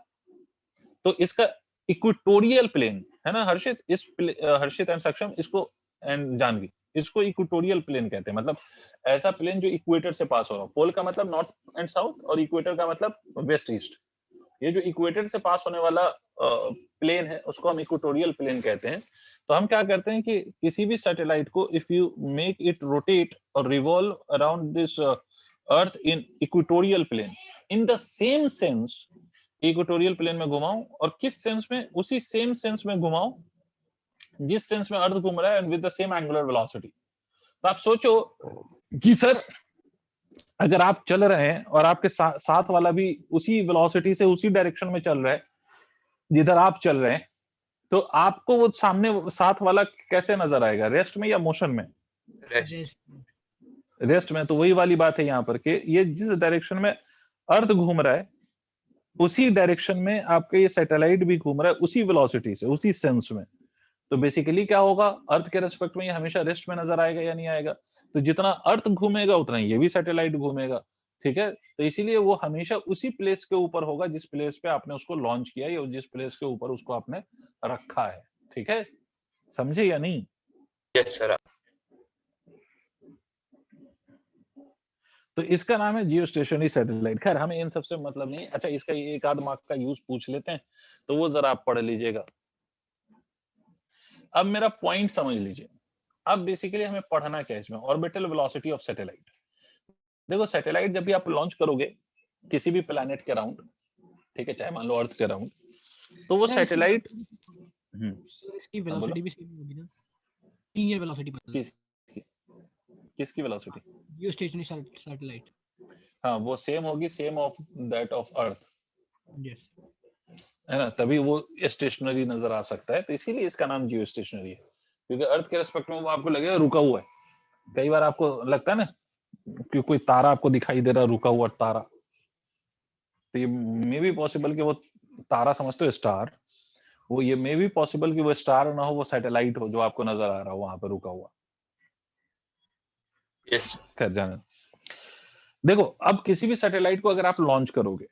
Speaker 1: तो इसका इक्वेटोरियल प्लेन है ना हर्षित, हर्षित एंड सक्षम इसको, एंड जानवी, इसको इक्वेटोरियल प्लेन कहते हैं। मतलब ऐसा प्लेन जो इक्वेटर से पास हो रहा हो। पोल का मतलब नॉर्थ एंड साउथ और इक्वेटर का मतलब वेस्ट ईस्ट। ये जो इक्वेटर से पास होने वाला प्लेन है उसको हम इक्वेटोरियल प्लेन कहते हैं। तो हम क्या करते हैं कि किसी भी सैटेलाइट को if you make it rotate और revolve around this earth in equatorial plane, in the same sense equatorial plane में घुमाऊं, और किस सेंस में, उसी सेम सेंस में घुमाऊं जिस सेंस में अर्थ घूम रहा है, with the same angular velocity. तो आप सोचो कि सर अगर आप चल रहे हैं और आपके साथ वाला भी उसी वेलोसिटी से उसी डायरेक्शन में चल रहा है जिधर आप चल रहे हैं, तो आपको वो सामने साथ वाला कैसे नजर आएगा, रेस्ट में या मोशन में? रेस्ट में। तो वही वाली बात है यहाँ पर कि ये जिस डायरेक्शन में अर्थ घूम रहा है उसी डायरेक्शन में आपका ये सैटेलाइट भी घूम रहा है, उसी वेलोसिटी से, उसी सेंस में। तो बेसिकली क्या होगा, अर्थ के रेस्पेक्ट में ये हमेशा रेस्ट में नजर आएगा या नहीं आएगा? तो जितना अर्थ घूमेगा उतना ये भी सैटेलाइट घूमेगा। ठीक है, तो इसीलिए वो हमेशा उसी प्लेस के ऊपर होगा जिस प्लेस पे आपने उसको लॉन्च किया या जिस प्लेस के ऊपर उसको आपने रखा है। ठीक है, समझे या नहीं?
Speaker 3: Yes sir.
Speaker 1: तो इसका नाम है जियो स्टेशनरी सैटेलाइट। खैर हमें इन सबसे मतलब नहीं। अच्छा, इसका एक आध मार्क का यूज पूछ लेते हैं, तो वो जरा आप पढ़ लीजिएगा। अब मेरा पॉइंट समझ लीजिए। अब बेसिकली हमें पढ़ना क्या है इसमें, ऑर्बिटल वेलोसिटी ऑफ सैटेलाइट। देखो सैटेलाइट जब भी आप लॉन्च करोगे किसी भी प्लैनेट के अराउंड, ठीक है, चाहे मान लो अर्थ के अराउंड, तो वो सैटेलाइट
Speaker 2: इसकी वेलोसिटी भी सेम होगी ना, लीनियर वेलोसिटी बता।
Speaker 1: किसकी वेलोसिटी?
Speaker 2: जियो स्टेशनरी सैटेलाइट।
Speaker 1: हाँ, वो सेम होगी, same of that of earth.
Speaker 2: Yes,
Speaker 1: है ना, तभी वो स्टेशनरी नजर आ सकता है। तो इसीलिए इसका नाम जियो स्टेशनरी है, क्योंकि अर्थ के रेस्पेक्ट में वो आपको लगेगा रुका हुआ है। कई बार आपको लगता है ना कि कोई तारा आपको दिखाई दे रहा, रुका हुआ तारा, तो ये मे भी पॉसिबल कि वो तारा समझते हो स्टार, वो ये मे भी पॉसिबल कि वो स्टार ना हो, वो सैटेलाइट हो जो आपको नजर आ रहा हो वहां पे रुका हुआ।
Speaker 3: यस।
Speaker 1: खैर जाने, देखो अब किसी भी सैटेलाइट को अगर आप लॉन्च करोगे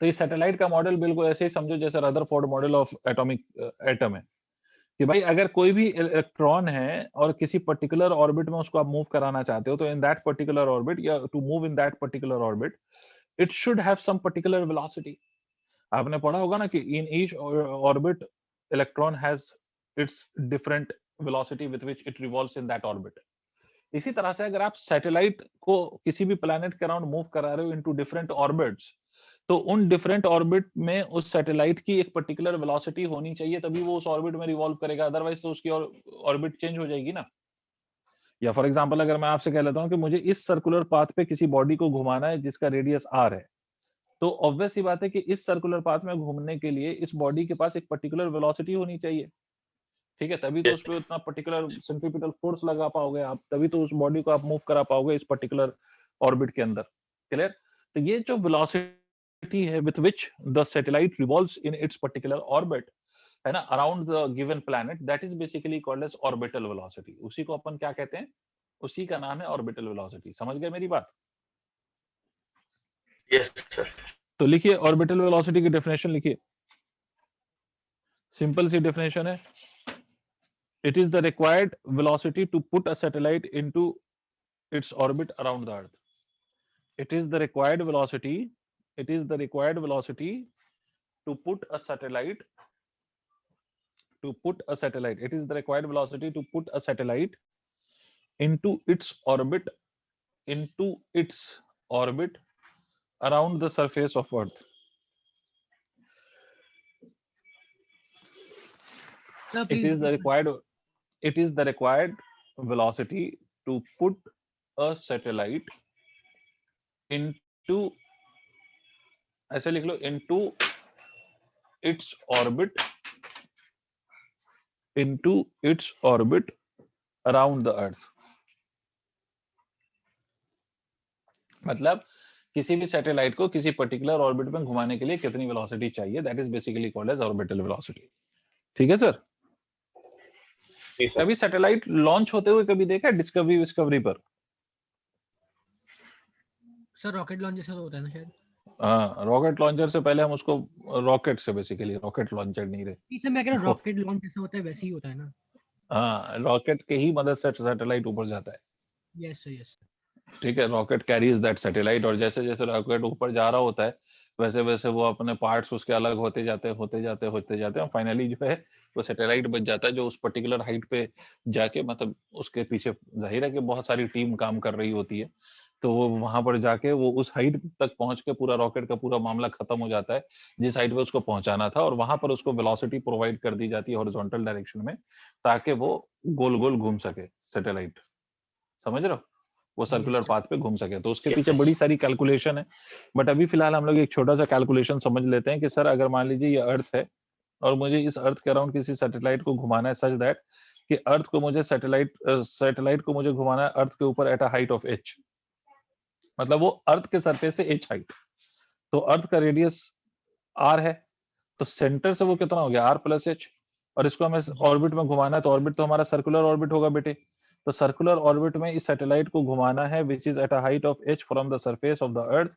Speaker 1: तो इस सैटेलाइट का मॉडल बिल्कुल ऐसे ही समझो जैसे Rutherford model of atomic atom है, कि भाई अगर कोई भी इलेक्ट्रॉन है और किसी पर्टिकुलर ऑर्बिट में उसको आप मूव कराना चाहते हो, तो इन दैट पर्टिकुलर ऑर्बिट या to move in that particular orbit it should have some particular velocity. आपने पढ़ा होगा ना कि in each orbit electron has its different velocity with which it revolves in that orbit. इसी तरह से अगर आप सैटेलाइट को किसी भी प्लैनेट के अराउंड मूव करा रहे हो इनटू डिफरेंट ऑर्बिट्स, तो उन डिफरेंट ऑर्बिट में उस सैटेलाइट की एक पर्टिकुलर वेलोसिटी होनी चाहिए, तभी वो उस ऑर्बिट में रिवॉल्व करेगा, अदरवाइज तो उसकी ऑर्बिट चेंज हो जाएगी ना। या फॉर एग्जांपल अगर मैं आपसे कह लेता हूं कि मुझे इस सर्कुलर पाथ पे किसी बॉडी को घुमाना है जिसका रेडियस r है, तो ऑब्वियस सी बात है कि इस सर्कुलर पाथ में घूमने के लिए इस बॉडी के पास एक पर्टिकुलर वेलोसिटी होनी चाहिए। ठीक है, तभी तो उस पे उतना पर्टिकुलर सेंट्रीपिटल फोर्स लगा पाओगे आप, तभी तो उस बॉडी को आप मूव करा पाओगे इस पर्टिकुलर ऑर्बिट के अंदर। क्लियर? तो ये जो वेलोसिटी है with which the satellite revolves in its particular orbit, है ना, around the given planet, that is basically called as orbital velocity. उसी को अपन क्या कहते हैं? उसी का नाम है ऑर्बिटल वेलोसिटी। समझ गए मेरी बात?
Speaker 3: Yes sir.
Speaker 1: तो लिखिए ऑर्बिटल वेलोसिटी की डेफिनेशन लिखिए, सिंपल सी डेफिनेशन है, it is the required velocity to put a satellite into its orbit around the earth. It is the required velocity, it is the required velocity to put a satellite, it is the required velocity to put a satellite into its orbit, around the surface of earth.
Speaker 2: Sir,
Speaker 1: It
Speaker 2: please.
Speaker 1: is the required velocity to put a satellite into, ऐसे लिख लो, into its orbit around the earth. मतलब किसी भी satellite को किसी particular orbit में घुमाने के लिए कितनी वेलोसिटी चाहिए, that is basically called as orbital velocity. ठीक है सर? कभी सैटेलाइट लॉन्च होते हुए कभी देखा डिस्कवरी पर?
Speaker 2: सर रॉकेट लॉन्चर से होता है ना शायद?
Speaker 1: हाँ, रॉकेट लॉन्चर से पहले हम उसको रॉकेट से, बेसिकली रॉकेट लॉन्चर नहीं रहे।
Speaker 2: सर मैं कह रहा हूँ रॉकेट लॉन्च जैसे होता है वैसे ही होता है ना?
Speaker 1: हाँ, रॉकेट के ही मदद से सैटेलाइट ऊपर जाता है।
Speaker 2: Yes sir, yes.
Speaker 1: ठीक है, रॉकेट कैरीज दैट सैटेलाइट, और जैसे जैसे रॉकेट ऊपर जा रहा होता है वैसे वैसे वो अपने पार्ट्स उसके अलग होते जाते हैं, फाइनली जो है वो सैटेलाइट बच जाता है, जो उस पर्टिकुलर हाइट पे जाके, मतलब उसके पीछे जाहिर है कि बहुत सारी टीम काम कर रही होती है, तो वो वहां पर जाके वो उस हाइट तक पहुंच के पूरा रॉकेट का पूरा मामला खत्म हो जाता है जिस हाइट पे उसको पहुंचाना था, और वहां पर उसको वेलोसिटी प्रोवाइड कर दी जाती है हॉरिजॉन्टल डायरेक्शन में, ताकि वो गोल गोल घूम सके सैटेलाइट। समझ रहे हो? वो सर्कुलर पाथ पे घूम सके, तो उसके पीछे बड़ी सारी कैलकुलेशन है। बट अभी फिलहाल हम लोग एक छोटा सा कैलकुलेशन समझ लेते हैं कि सर अगर मान लीजिए ये अर्थ है और मुझे इस अर्थ के अराउंड किसी सैटेलाइट को घुमाना है, सच दैट कि अर्थ को मुझे सैटेलाइट को मुझे घुमाना है अर्थ के ऊपर at a height of h, मतलब वो अर्थ के सरफेस से h हाइट, तो अर्थ का रेडियस r है, तो सेंटर से वो कितना हो गया r प्लस h, और इसको हमें ऑर्बिट में घुमाना है, तो ऑर्बिट तो हमारा सर्कुलर ऑर्बिट होगा बेटे, तो सर्कुलर ऑर्बिट में इस सैटेलाइट को घुमाना है which is at a height of h from the surface of the earth,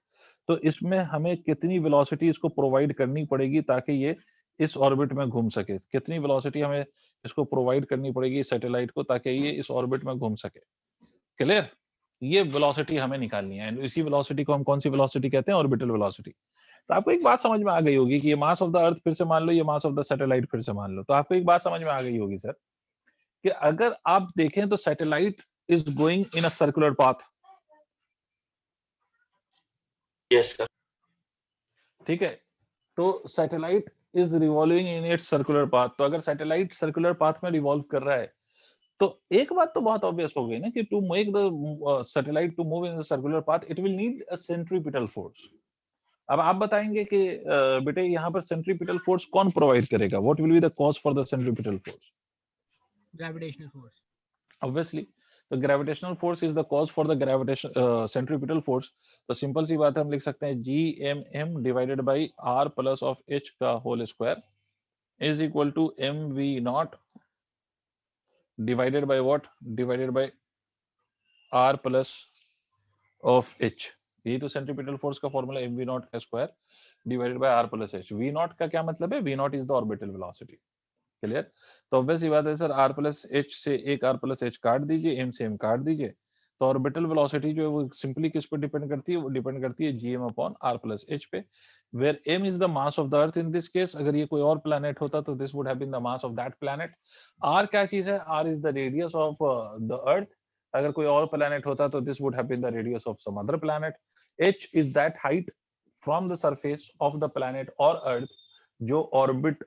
Speaker 1: तो इसमें हमें कितनी वेलोसिटी इसको प्रोवाइड करनी पड़ेगी ताकि ये इस ऑर्बिट में घूम सके, कितनी वेलोसिटी हमें इसको प्रोवाइड करनी पड़ेगी इस सैटेलाइट को ताकि ये इस ऑर्बिट में घूम सके। क्लियर? ये वेलोसिटी हमें निकालनी है, एंड इसी वेलोसिटी को हम कौन सी वेलोसिटी कहते हैं? Orbital velocity. तो आपको एक बात समझ में आ गई होगी कि ये मास ऑफ द अर्थ फिर से मान लो, ये मास ऑफ द सैटेलाइट फिर से मान लो, तो आपको एक बात समझ में आ गई होगी सर कि अगर आप देखें तो satellite is going in a circular path.
Speaker 3: Yes sir.
Speaker 1: ठीक है, तो satellite is revolving in its circular path, तो अगर सैटेलाइट सर्कुलर पाथ में रिवॉल्व कर रहा है तो एक बात तो बहुत ऑब्वियस हो गई ना कि to make the satellite to move in the circular path it will need a centripetal force. अब आप बताएंगे कि बेटे यहाँ पर सेंट्रीपिटल फोर्स कौन प्रोवाइड करेगा? What will be the cause for the centripetal force?
Speaker 2: Gravitational force.
Speaker 1: Obviously, the gravitational force is the cause for the gravitation centripetal force. तो सिंपल सी बात है, हम लिख सकते हैं GMM divided by R plus of H का whole square is equal to MV naught divided by what? Divided by R plus of H। यही तो सेंट्रीपिटल फोर्स का फॉर्मूला, MV नॉट का square divided by R plus H। V naught का क्या मतलब है? V नॉट is the orbital velocity. Clear? तो ऑब्वियस ही बात है सर, r प्लस एच से एक r प्लस एच काट दीजिए, m से m काट दीजिए, तो ऑर्बिटल वेलोसिटी जो है वो सिंपली किस पर डिपेंड करती है? वो डिपेंड करती है gm upon r plus H पे, where m is the mass of the earth in this case. अगर ये कोई और प्लैनेट होता तो this would have been the mass of that planet. r क्या चीज है? r is the radius of the earth. अगर कोई और प्लैनेट होता तो this would have been the radius of some other planet. h is that height from the surface of the planet और अर्थ जो ऑर्बिट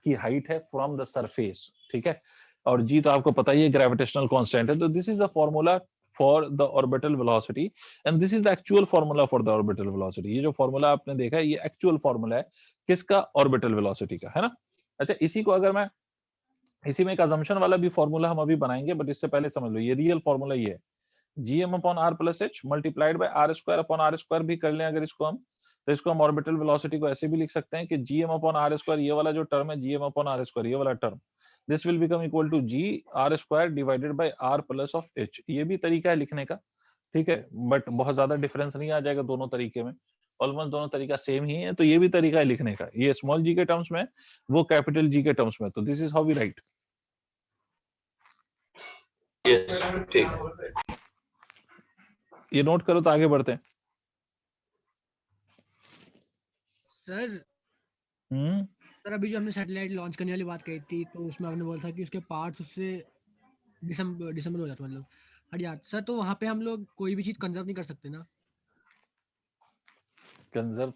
Speaker 1: की हाइट है फ्रॉम द सरफेस। ठीक है, और जी तो आपको पता ही है ग्रेविटेशनल कांस्टेंट है, तो this is the formula for the orbital velocity and this is the actual formula for the orbital velocity. ये जो फॉर्मूला आपने देखा है ये एक्चुअल फॉर्मूला है किसका? ऑर्बिटल वेलोसिटी का, है ना? अच्छा, इसी को अगर मैं इसी में एक अजम्पशन वाला भी फॉर्मूला हम अभी बनाएंगे, बट इससे पहले समझ लो ये रियल फॉर्मूला ये है, gm upon r plus H multiplied by r square upon r square भी कर लें अगर इसको हम, तो इसको हम ऑर्बिटल वेलोसिटी को ऐसे भी लिख सकते हैं कि gm अपॉन r स्क्वायर, ये वाला जो टर्म है gm अपॉन r स्क्वायर, ये वाला term, this will become equal to g r square divided by r plus of h। ये भी तरीका है लिखने का, ठीक है, बट बहुत ज्यादा डिफरेंस नहीं आ जाएगा दोनों तरीके में। ऑलमोस्ट दोनों तरीका सेम ही है, तो ये भी तरीका है लिखने का, ये स्मॉल जी के टर्म्स में, वो कैपिटल जी के टर्म्स में, तो this is how we write.
Speaker 3: Yes ठीक।
Speaker 1: ये नोट करो तो आगे बढ़ते हैं।
Speaker 2: सर
Speaker 1: हम्म
Speaker 2: सर अभी जो हमने सैटेलाइट लॉन्च करने वाली बात कही थी, तो उसमें आपने बोला था कि उसके पार्ट्स उससे डिसम्बल हो जाते, मतलब हट जाते सर, तो वहाँ पे हम लोग कोई भी चीज कंजर्व नहीं कर सकते ना?
Speaker 1: कंजर्व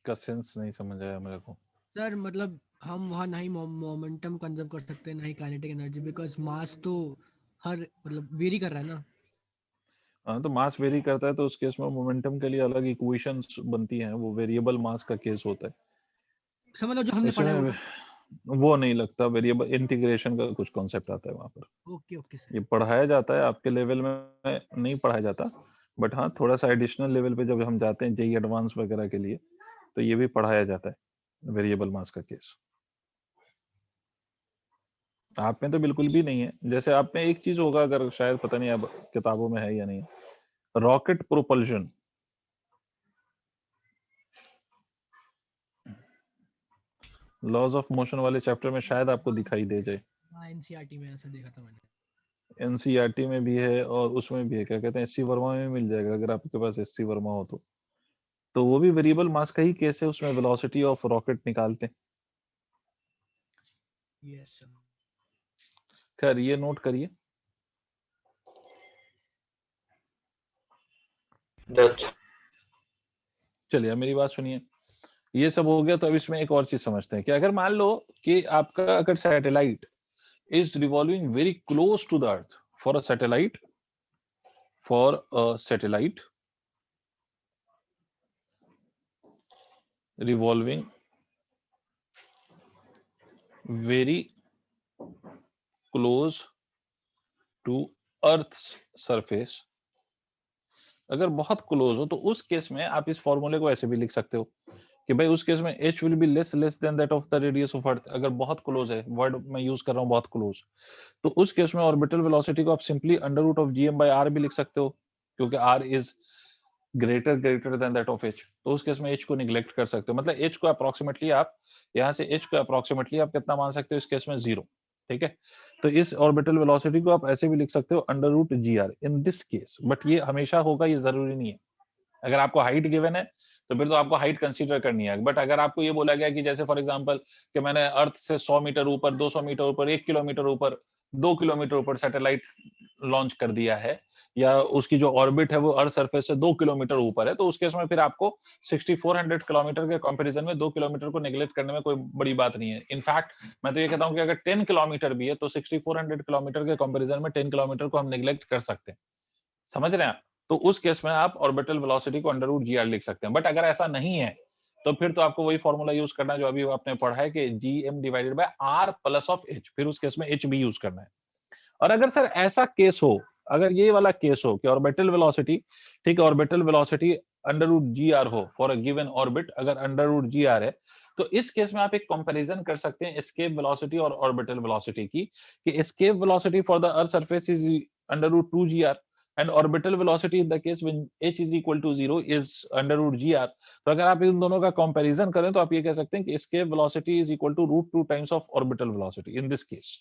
Speaker 1: का सेंस नहीं समझ आया मेरे को।
Speaker 2: सर मतलब हम वहाँ ना ही मोमेंटम कंजर्व कर सकते हैं, ना ही काइनेटिक एनर्जी, बिकॉज मास तो हर मतलब वेरी कर रहा है ना।
Speaker 1: हाँ, तो मास वेरी करता है, तो उस केस में मोमेंटम के लिए अलग इक्वेशंस बनती हैं, वो वेरिएबल मास का केस होता है।
Speaker 2: सर मतलब जो हमने पढ़ा है
Speaker 1: इसमें वो नहीं लगता, वेरिएबल इंटीग्रेशन का कुछ कॉन्सेप्ट आता है वहां पर।
Speaker 2: Okay okay sir.
Speaker 1: ये पढ़ाया जाता है, आपके लेवल में नहीं पढ़ाया जाता, बट हाँ थोड़ा सा एडिशनल लेवल पे जब हम जाते हैं जेई एडवांस वगैरह के लिए, तो ये भी पढ़ाया जाता है वेरिएबल मास का केस। आप में तो बिल्कुल भी नहीं है। जैसे आप में एक चीज होगा, अगर शायद पता नहीं अब किताबों में है या नहीं, rocket propulsion, laws of motion वाले चैप्टर में शायद आपको दिखाई दे जाए।
Speaker 2: हाँ एनसीईआरटी में ऐसा देखा था मैंने।
Speaker 1: एनसीईआरटी में भी है और उसमें भी है, क्या कहते हैं, एससी वर्मा में मिल जाएगा अगर आपके पास एससी वर्मा हो तो वो भी वेरिएबल मास का ही केस है, उसमें वेलोसिटी ऑफ रॉकेट निकालते हैं।
Speaker 2: Yes sir.
Speaker 1: खैर ये नोट करिए।
Speaker 3: दैट्स
Speaker 1: चलिए अब मेरी बात सुनिए, ये सब हो गया, तो अब इसमें एक और चीज समझते हैं कि अगर मान लो कि आपका अगर satellite is revolving very close to the earth, for a satellite revolving very close to earth's surface, अगर बहुत क्लोज हो, तो उस केस में आप इस फॉर्मूले को ऐसे भी लिख सकते हो कि भाई उस केस में h will be less than that of the radius of earth। अगर बहुत क्लोज है, वर्ड मैं यूज कर रहा हूँ बहुत क्लोज, तो उस केस में ऑर्बिटल वेलोसिटी को आप simply under root of gm/r भी लिख सकते हो, क्योंकि r is greater than that of h, तो उस केस में h को निग्लेक्ट कर सकते हो। मतलब h को अप्रोक्सीमेटली आप यहाँ से h को अप्रोक्सीमेटली आप कितना मान सकते हो इस केस में, 0। ठीक है, तो इस ऑर्बिटल वेलोसिटी को आप ऐसे भी लिख सकते हो under root gr in this case, but ये हमेशा होगा, ये जरूरी नहीं है। अगर आपको हाइट गिवन है तो फिर तो आपको हाइट कंसीडर करनी है, बट अगर आपको ये बोला गया कि जैसे फॉर एग्जांपल कि मैंने अर्थ से 100 मीटर ऊपर, 200 मीटर ऊपर, 1 किलोमीटर ऊपर, 2 किलोमीटर ऊपर सैटेलाइट लॉन्च कर दिया है, या उसकी जो ऑर्बिट है वो अर्थ सरफेस से 2 किलोमीटर ऊपर है, तो उस केस में फिर आपको 6400 किलोमीटर के कंपैरिजन में 2 किलोमीटर को नेग्लेक्ट करने में कोई बड़ी बात नहीं है। इनफैक्ट मैं तो ये कहता हूं कि अगर 10 किलोमीटर भी है तो 6400 किलोमीटर के कंपैरिजन में 10 किलोमीटर को हम नेग्लेक्ट कर सकते हैं। समझ रहे हैं आप? तो उस केस में आप ऑर्बिटल वेलोसिटी को अंडर रूट जी आर लिख सकते हैं। बट अगर ऐसा नहीं है तो फिर तो आपको वही फॉर्मूला यूज करना है जो अभी आपने पढ़ा है कि g M divided by r plus of h, फिर उस केस में एच भी यूज करना है। और अगर सर ऐसा केस हो, अगर ये वाला केस हो कि ऑर्बिटल वेलोसिटी, ठीक है, orbital velocity under root g r हो फॉर अ गिवन ऑर्बिट, अगर अंडर रूट जी आर है, तो इस केस में आप एक कंपैरिजन कर सकते हैं एस्केप वेलोसिटी और ऑर्बिटल वेलोसिटी की, कि escape velocity for the earth surface is under root 2 g r and orbital velocity in the case when h is equal to 0 is under root g r. तो अगर आप इन दोनों का comparison करें तो आप ये कह सकते हैं कि escape velocity is equal to root 2 times of orbital velocity in this case,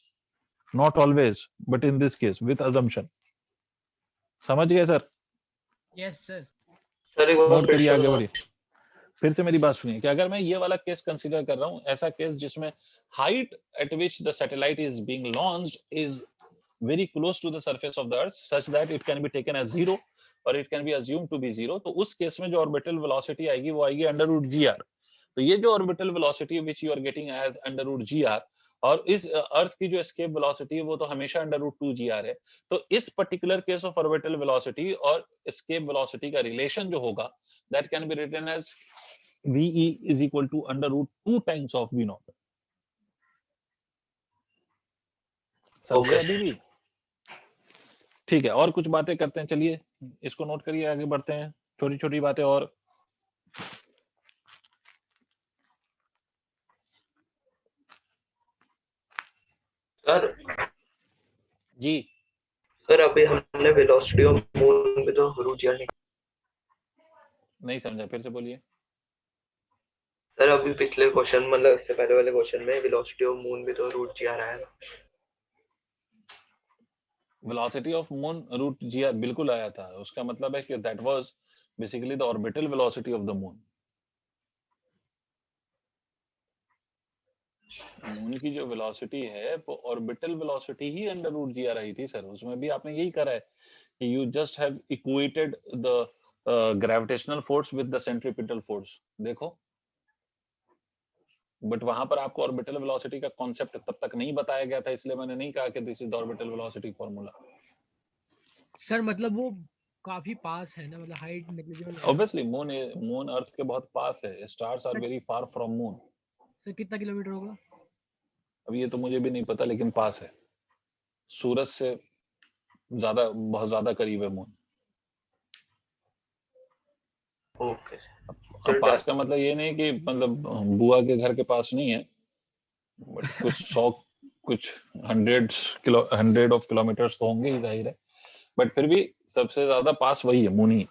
Speaker 1: not always but in this case with assumption। समझ गए सर?
Speaker 2: Yes sir.
Speaker 3: सर एक बार
Speaker 1: नोट
Speaker 3: फिर
Speaker 1: करिए,
Speaker 3: से
Speaker 1: आगे
Speaker 3: बताओ।
Speaker 1: बढ़िए, फिर से मेरी बात सुनिए कि अगर मैं ये वाला केस कंसीडर कर रहा हूं, ऐसा केस जिसमें height eight which the satellite is being launched is very close to the surface of the earth such that it can be taken as 0 or it can be assumed to be 0, तो उस case में जो orbital velocity आएगी वो आएगी under root g r. तो ये जो orbital velocity which you are getting as under root g r, और इस अर्थ की जो एस्केप वेलोसिटी है वो तो हमेशा अंडर रूट 2 जी आर है। तो इस particular case of orbital velocity और एस्केप वेलोसिटी का रिलेशन जो होगा, that can be written as VE is equal to under root 2 times of V naught। समझे अभी भी? ठीक है, और कुछ बातें करते हैं, चलिए इसको नोट करिए, आगे बढ़ते हैं, छोटी छोटी बातें और।
Speaker 3: सर
Speaker 1: जी
Speaker 3: सर अभी हमने वेलोसिटी ऑफ मून पे तो रूट यार
Speaker 1: नहीं समझा, फिर से बोलिए।
Speaker 3: सर अभी पिछले क्वेश्चन मतलब इससे पहले वाले क्वेश्चन में वेलोसिटी ऑफ मून भी तो रूट जी आ रहा है।
Speaker 1: वेलोसिटी ऑफ मून रूट जी बिल्कुल आया था, उसका मतलब है कि that was basically the orbital velocity of the moon. Moon की जो वेलोसिटी है वो ऑर्बिटल वेलोसिटी ही अंडर रूट जी आ रही थी सर। उसमें भी आपने यही करा है कि you just have equated the gravitational force with the centripetal force. देखो, बट वहां पर आपको ऑर्बिटल वेलोसिटी का कॉन्सेप्ट तब तक नहीं बताया गया था, इसलिए मैंने नहीं कहा कि this is the orbital velocity formula.
Speaker 2: Sir मतलब वो काफी पास है ना, मतलब हाइट नेग्लिजिबल है।
Speaker 1: ऑब्वियसली मून अर्थ के बहुत पास है, stars are very far from moon.
Speaker 2: Sir कितना किलोमीटर होगा?
Speaker 1: अब ये तो मुझे भी नहीं पता, लेकिन पास है, सूरज से ज्यादा, बहुत ज्यादा करीब है मून।
Speaker 3: ओके
Speaker 1: अब पास का मतलब ये नहीं कि मतलब बुआ के घर के पास नहीं है, बट कुछ 100 कुछ हंड्रेड ऑफ किलोमीटर्स तो होंगे ही, जाहिर है, बट फिर भी सबसे ज्यादा पास वही है, मून ही।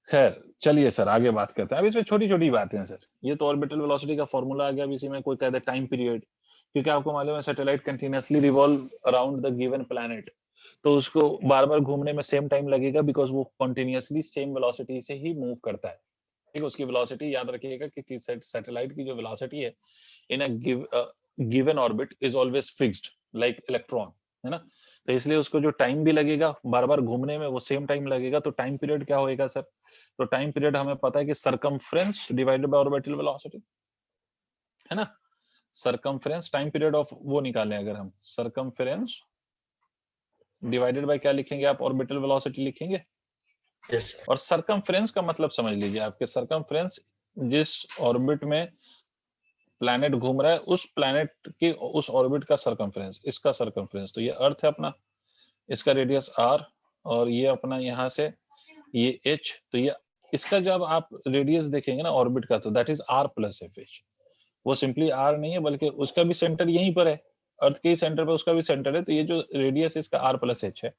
Speaker 1: खैर चलिए सर आगे बात करते हैं। अब इसमें छोटी छोटी बातें हैं सर। ये तो ऑर्बिटल वेलोसिटी का फॉर्मूला आ गया। अब इसी में कोई कहते टाइम पीरियड, क्योंकि आपको मालूम है satellite continuously revolve around the given planet, तो उसको बार बार घूमने में सेम टाइम लगेगा, बिकॉज वो कंटिन्यूअसली सेम वेलोसिटी से ही मूव करता है। ठीक है, उसकी वेलोसिटी याद रखिएगा कि सैटेलाइट की जो वेलोसिटी है in a given orbit is always fixed like electron, है ना। तो इसलिए उसको जो टाइम भी लगेगा बार बार घूमने में वो सेम टाइम लगेगा। तो टाइम पीरियड क्या होएगा सर? तो टाइम पीरियड हमें पता है कि circumference divided by orbital velocity, है ना। सरकमफ्रेंस टाइम पीरियड ऑफ वो निकालें अगर हम, सरकमफ्रेंस डिवाइडेड बाय क्या लिखेंगे आप? ऑर्बिटल वेलोसिटी लिखेंगे।
Speaker 3: यस
Speaker 1: और सरकमफ्रेंस का मतलब समझ लीजिए, आपके सरकमफ्रेंस जिस ऑर्बिट में प्लैनेट घूम रहा है उस प्लैनेट के उस ऑर्बिट का सरकमफ्रेंस, इसका सरकमफ्रेंस। तो ये अर्थ है अपना, इसका रेडियस आर, और ये अपना यहाँ से ये एच। तो ये इसका जब आप रेडियस देखेंगे ना ऑर्बिट का, तो that is r plus f h. वो सिंपली आर नहीं है, बल्कि उसका भी सेंटर यहीं पर है, अर्थ के ही सेंटर पे उसका भी सेंटर है। तो ये जो रेडियस है इसका आर प्लस एच है।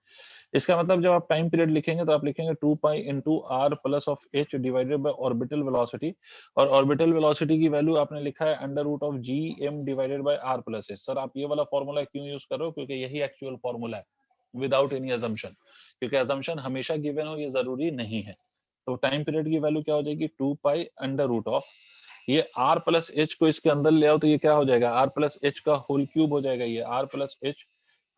Speaker 1: इसका मतलब जब आप टाइम पीरियड लिखेंगे तो आप लिखेंगे 2 pi into r plus of h divided by orbital velocity. और ऑर्बिटल वेलोसिटी की वैल्यू आपने लिखा है under root of G M divided by r plus h. Sir आप ये वाला फॉर्मूला क्यों यूज कर रहे हो? क्योंकि यही एक्चुअल फॉर्मूला है, विदाउट एनी अजम्पशन। क्योंकि अजम्पशन हमेशा गिवन हो ये जरूरी नहीं है। तो टाइम पीरियड की वैल्यू क्या हो जाएगी? 2 पाई अंडर रूट ऑफ, ये आर प्लस एच को इसके अंदर ले आओ तो ये क्या हो जाएगा? आर प्लस एच का होल क्यूब हो जाएगा। ये आर प्लस एच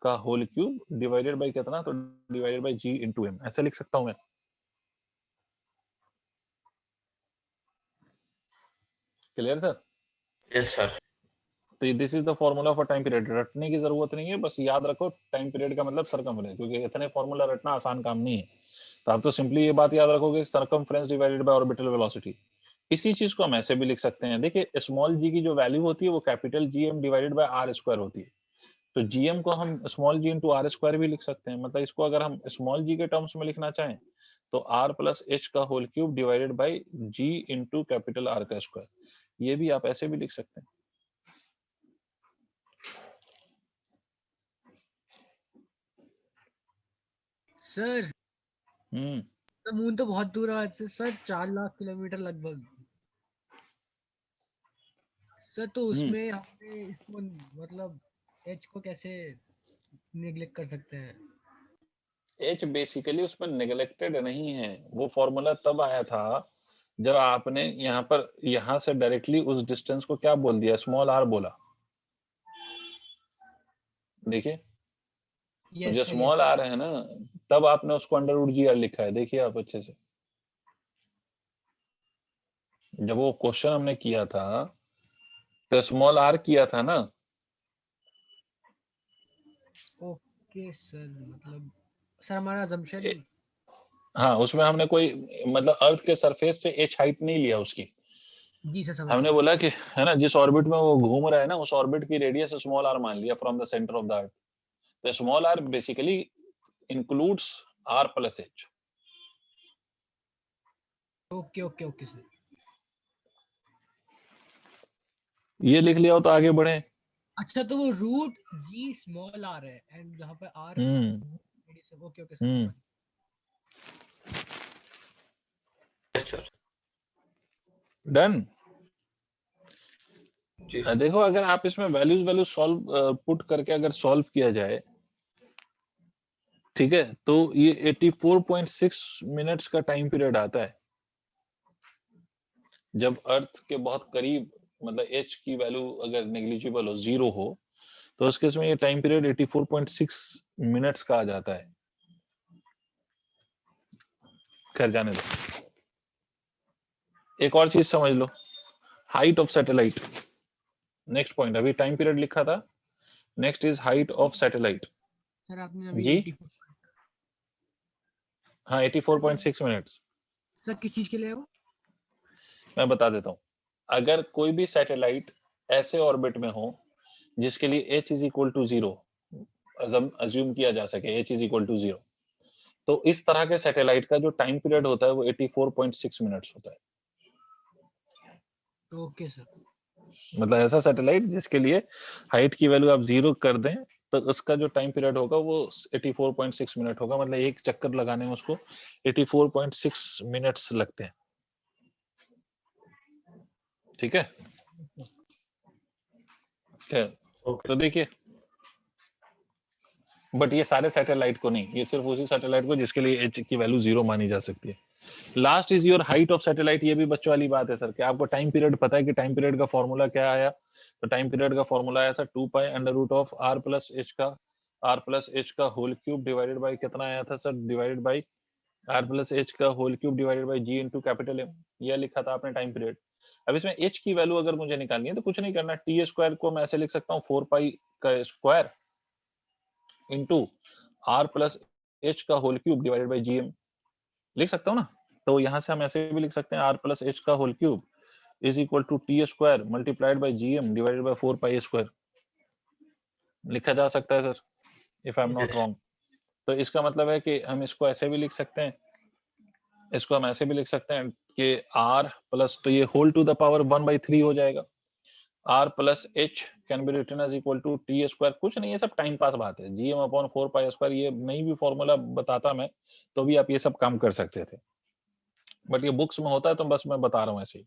Speaker 1: का होल क्यूब डिवाइडेड बाय कितना? तो divided by g into M, ऐसे लिख सकता हूं मैं। Clear sir?
Speaker 3: यस सर
Speaker 1: तो this is the formula for time period. रटने की जरूरत नहीं है, बस याद रखो टाइम पीरियड का मतलब सरकमफ्रेंस, क्योंकि इतने फॉर्मूला रटना आसान काम नहीं है। तो आप तो सिंपली ये बात याद रखोगे, circumference divided by orbital velocity. इसी चीज को हम ऐसे भी लिख सकते हैं। देखिए स्मॉल जी की जो वैल्यू होती है वो capital G M divided by r square होती है। तो जीएम को हम small g into r square भी लिख सकते हैं। मतलब इसको अगर हम स्मॉल जी के टर्म्स में लिखना चाहें तो आर प्लस एच का whole cube divided by g into capital R का स्क्वायर, ये भी आप ऐसे भी लिख सकते हैं।
Speaker 2: सर तो मून तो बहुत दूर है आज से सर, 4 लाख किलोमीटर लगभग। सर तो उसमें हमने इसको मतलब एच को कैसे नेग्लेक्ट कर सकते हैं?
Speaker 1: एच बेसिकली उसमें नेग्लेक्टेड नहीं है, वो फॉर्मूला तब आया था जब आपने यहाँ पर यहाँ से डायरेक्टली उस डिस्टेंस को क्या बोल दिया? स्मॉल आर बोला। देखिए तो
Speaker 2: यस
Speaker 1: जो
Speaker 2: सर, यस।
Speaker 1: स्मॉल आर है ना, तब आपने उसको अंडर रूट जी आर लिखा है। देखिए आप अच्छे से, जब वो क्वेश्चन हमने किया था तो स्मॉल आर किया था ना।
Speaker 2: ओके सर, मतलब सर हमारा assumption।
Speaker 1: हाँ, उसमें हमने कोई मतलब अर्थ के सरफेस से एच हाइट नहीं लिया उसकी।
Speaker 2: जी सर, समझ
Speaker 1: हमने
Speaker 2: गया।
Speaker 1: बोला कि है ना, जिस ऑर्बिट में वो घूम रहा है ना उस ऑर्बिट की रेडियस स्मॉल आर मान लिया from the centre of the earth. तो small R basically includes R plus H.
Speaker 2: Okay okay okay sir.
Speaker 1: ये लिख लिया हो तो आगे बढ़े।
Speaker 2: अच्छा तो वो रूट जी स्मॉल आर है एंड जहाँ पे R.
Speaker 1: Hmm
Speaker 2: okay okay sir,
Speaker 1: hmm
Speaker 2: समझ।
Speaker 3: Yes, sir.
Speaker 1: डन।
Speaker 3: जी
Speaker 1: देखो अगर आप इसमें वैल्यूज सॉल्व पुट करके अगर सॉल्व किया जाए, ठीक है, तो ये 84.6 मिनट्स का टाइम पीरियड आता है। जब अर्थ के बहुत करीब मतलब एच की वैल्यू अगर नेग्लिजिबल हो, 0 हो, तो उस केस में ये टाइम पीरियड 84.6 मिनट्स का आ जाता है। खैर जाने दो। एक और चीज समझ लो, height of satellite. Next point, अभी टाइम पीरियड लिखा था, next is height of satellite.
Speaker 2: Sir आपने अभी
Speaker 1: जी
Speaker 2: 84
Speaker 1: हाँ 84.6 मिनट्स।
Speaker 2: सर किस चीज के लिए है वो?
Speaker 1: मैं बता देता हूँ। अगर कोई भी सैटेलाइट ऐसे ऑर्बिट में हो जिसके लिए h is equal to 0 assume किया जा सके, h इज इक्वल टू 0, तो इस तरह के सैटेलाइट का जो टाइम पीरियड होता है वो 84.6 मिनट्स होता है।
Speaker 2: Okay sir.
Speaker 1: मतलब ऐसा सैटेलाइट जिसके लिए हाइट की वैल्यू आप 0 कर दें तो उसका जो टाइम पीरियड होगा वो 84.6 मिनट होगा। मतलब एक चक्कर लगाने में उसको 84.6 मिनट्स लगते हैं। ठीक है,
Speaker 3: ओके
Speaker 1: तो देखिए, बट ये सारे सैटेलाइट को नहीं, ये सिर्फ उसी सैटेलाइट को जिसके लिए एच की वैल्यू 0 मानी जा सकती है। Last is your height of satellite. ये भी बच्चों वाली बात है सर, क्या आपको टाइम पीरियड पता है कि टाइम पीरियड का फॉर्मूला क्या आया? तो टाइम पीरियड का फॉर्मूला आया sir 2 pi under root of r plus h का होल क्यूब डिवाइडेड बाय कितना आया था sir? Divided by r plus h का whole cube divided by g into capital M। ये लिखा था आपने टाइम पीरियड। अब इसमें h की वैल्यू अगर मुझे निकालनी है तो कुछ नहीं करना, t स्क्वायर को मैं ऐसे लिख सकता हूँ 4 पाई का square into r plus h का whole cube divided by gm लिख सकता हूँ ना। तो यहां से हम ऐसे भी लिख सकते हैं r प्लस h का whole cube is equal to T square multiplied by gm divided by 4 pi square. लिखा जा सकता है sir, if I am not
Speaker 3: Yes.
Speaker 1: Wrong. तो इसका मतलब है कि हम इसको ऐसे भी लिख सकते हैं, इसको हम ऐसे भी लिख सकते हैं कि r प्लस, तो ये होल टू द पावर 1/3 हो जाएगा। r plus h can be written as equal to T square. कुछ नहीं है, सब टाइम पास बात है। gm अपॉन 4 पाई स्क्वायर, ये नहीं भी फॉर्मूला बताता मैं तो भी आप ये सब काम कर सकते थे, बट ये बुक्स में होता है तो बस मैं बता रहा हूँ ऐसे ही।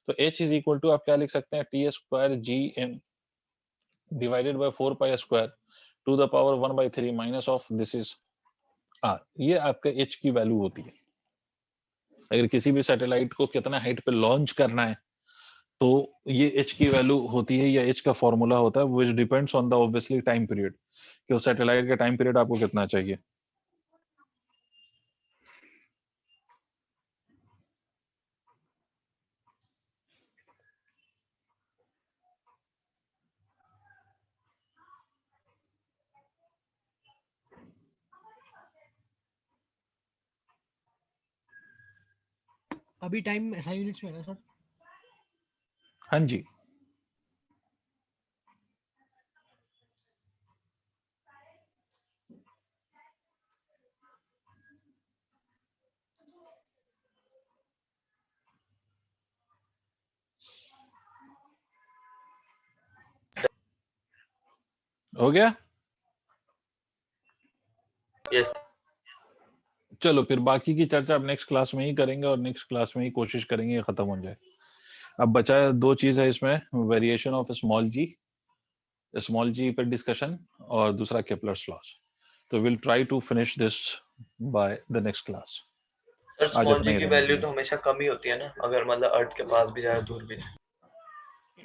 Speaker 1: तो h इज इक्वल टू आप क्या लिख सकते हैं? T square gm divided by 4 pi square to the power 1/3 minus of this is r। ये आपका h की वैल्यू होती है। अगर किसी भी सैटेलाइट को कितना हाइट पे लॉन्च करना है तो ये h की वैल्यू होती है, या h का फॉर्मूला होता है, which depends on the obviously time period, कि उस सैटेलाइट का टाइम पीरियड आपको कितना चाहिए।
Speaker 2: अभी टाइम SI यूनिट्स में है ना सर?
Speaker 1: हाँ जी, हो गया।
Speaker 3: Yes.
Speaker 1: चलो फिर बाकी की चर्चा अब नेक्स्ट क्लास में ही करेंगे, और नेक्स्ट क्लास में ही कोशिश करेंगे ये खत्म हो जाए। अब बचा है दो चीज है इसमें, वेरिएशन ऑफ स्मॉल जी पर डिस्कशन, और दूसरा केपलर्स लॉस। तो will try to finish this by the next class.
Speaker 3: Sir
Speaker 1: आज
Speaker 3: स्मॉल
Speaker 1: इतना
Speaker 3: जी
Speaker 1: ही
Speaker 3: की
Speaker 1: रहने
Speaker 3: वैल्यू
Speaker 1: देंगे।
Speaker 3: तो हमेशा कम ही होती है ना, अगर मतलब अर्थ के पास भी जाए दूर भी जाए।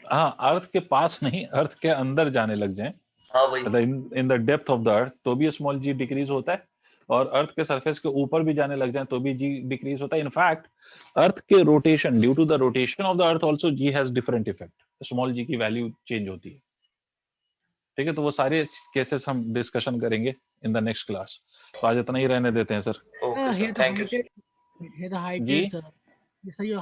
Speaker 1: हाँ, अर्थ के पास नहीं, अर्थ के अंदर जाने लग जाए,
Speaker 3: हाँ वही।
Speaker 1: मतलब in the depth of the earth, तो भी स्मॉल जी डिक्रीज होता है, और अर्थ के सरफेस के ऊपर भी जाने लग जाए तो भी जी डिक्रीज होता है। इनफैक्ट अर्थ के rotation, due to the rotation of the earth also G has different effect, small G की वैल्यू चेंज होती है। ठीक है, तो वो सारे केसेस हम डिस्कशन करेंगे इन द नेक्स्ट क्लास। तो आज इतना ही रहने देते हैं sir.
Speaker 3: Okay
Speaker 2: here
Speaker 3: sir,
Speaker 2: the
Speaker 3: thank you.
Speaker 2: height is, here the height
Speaker 1: g
Speaker 2: is, ये सर ये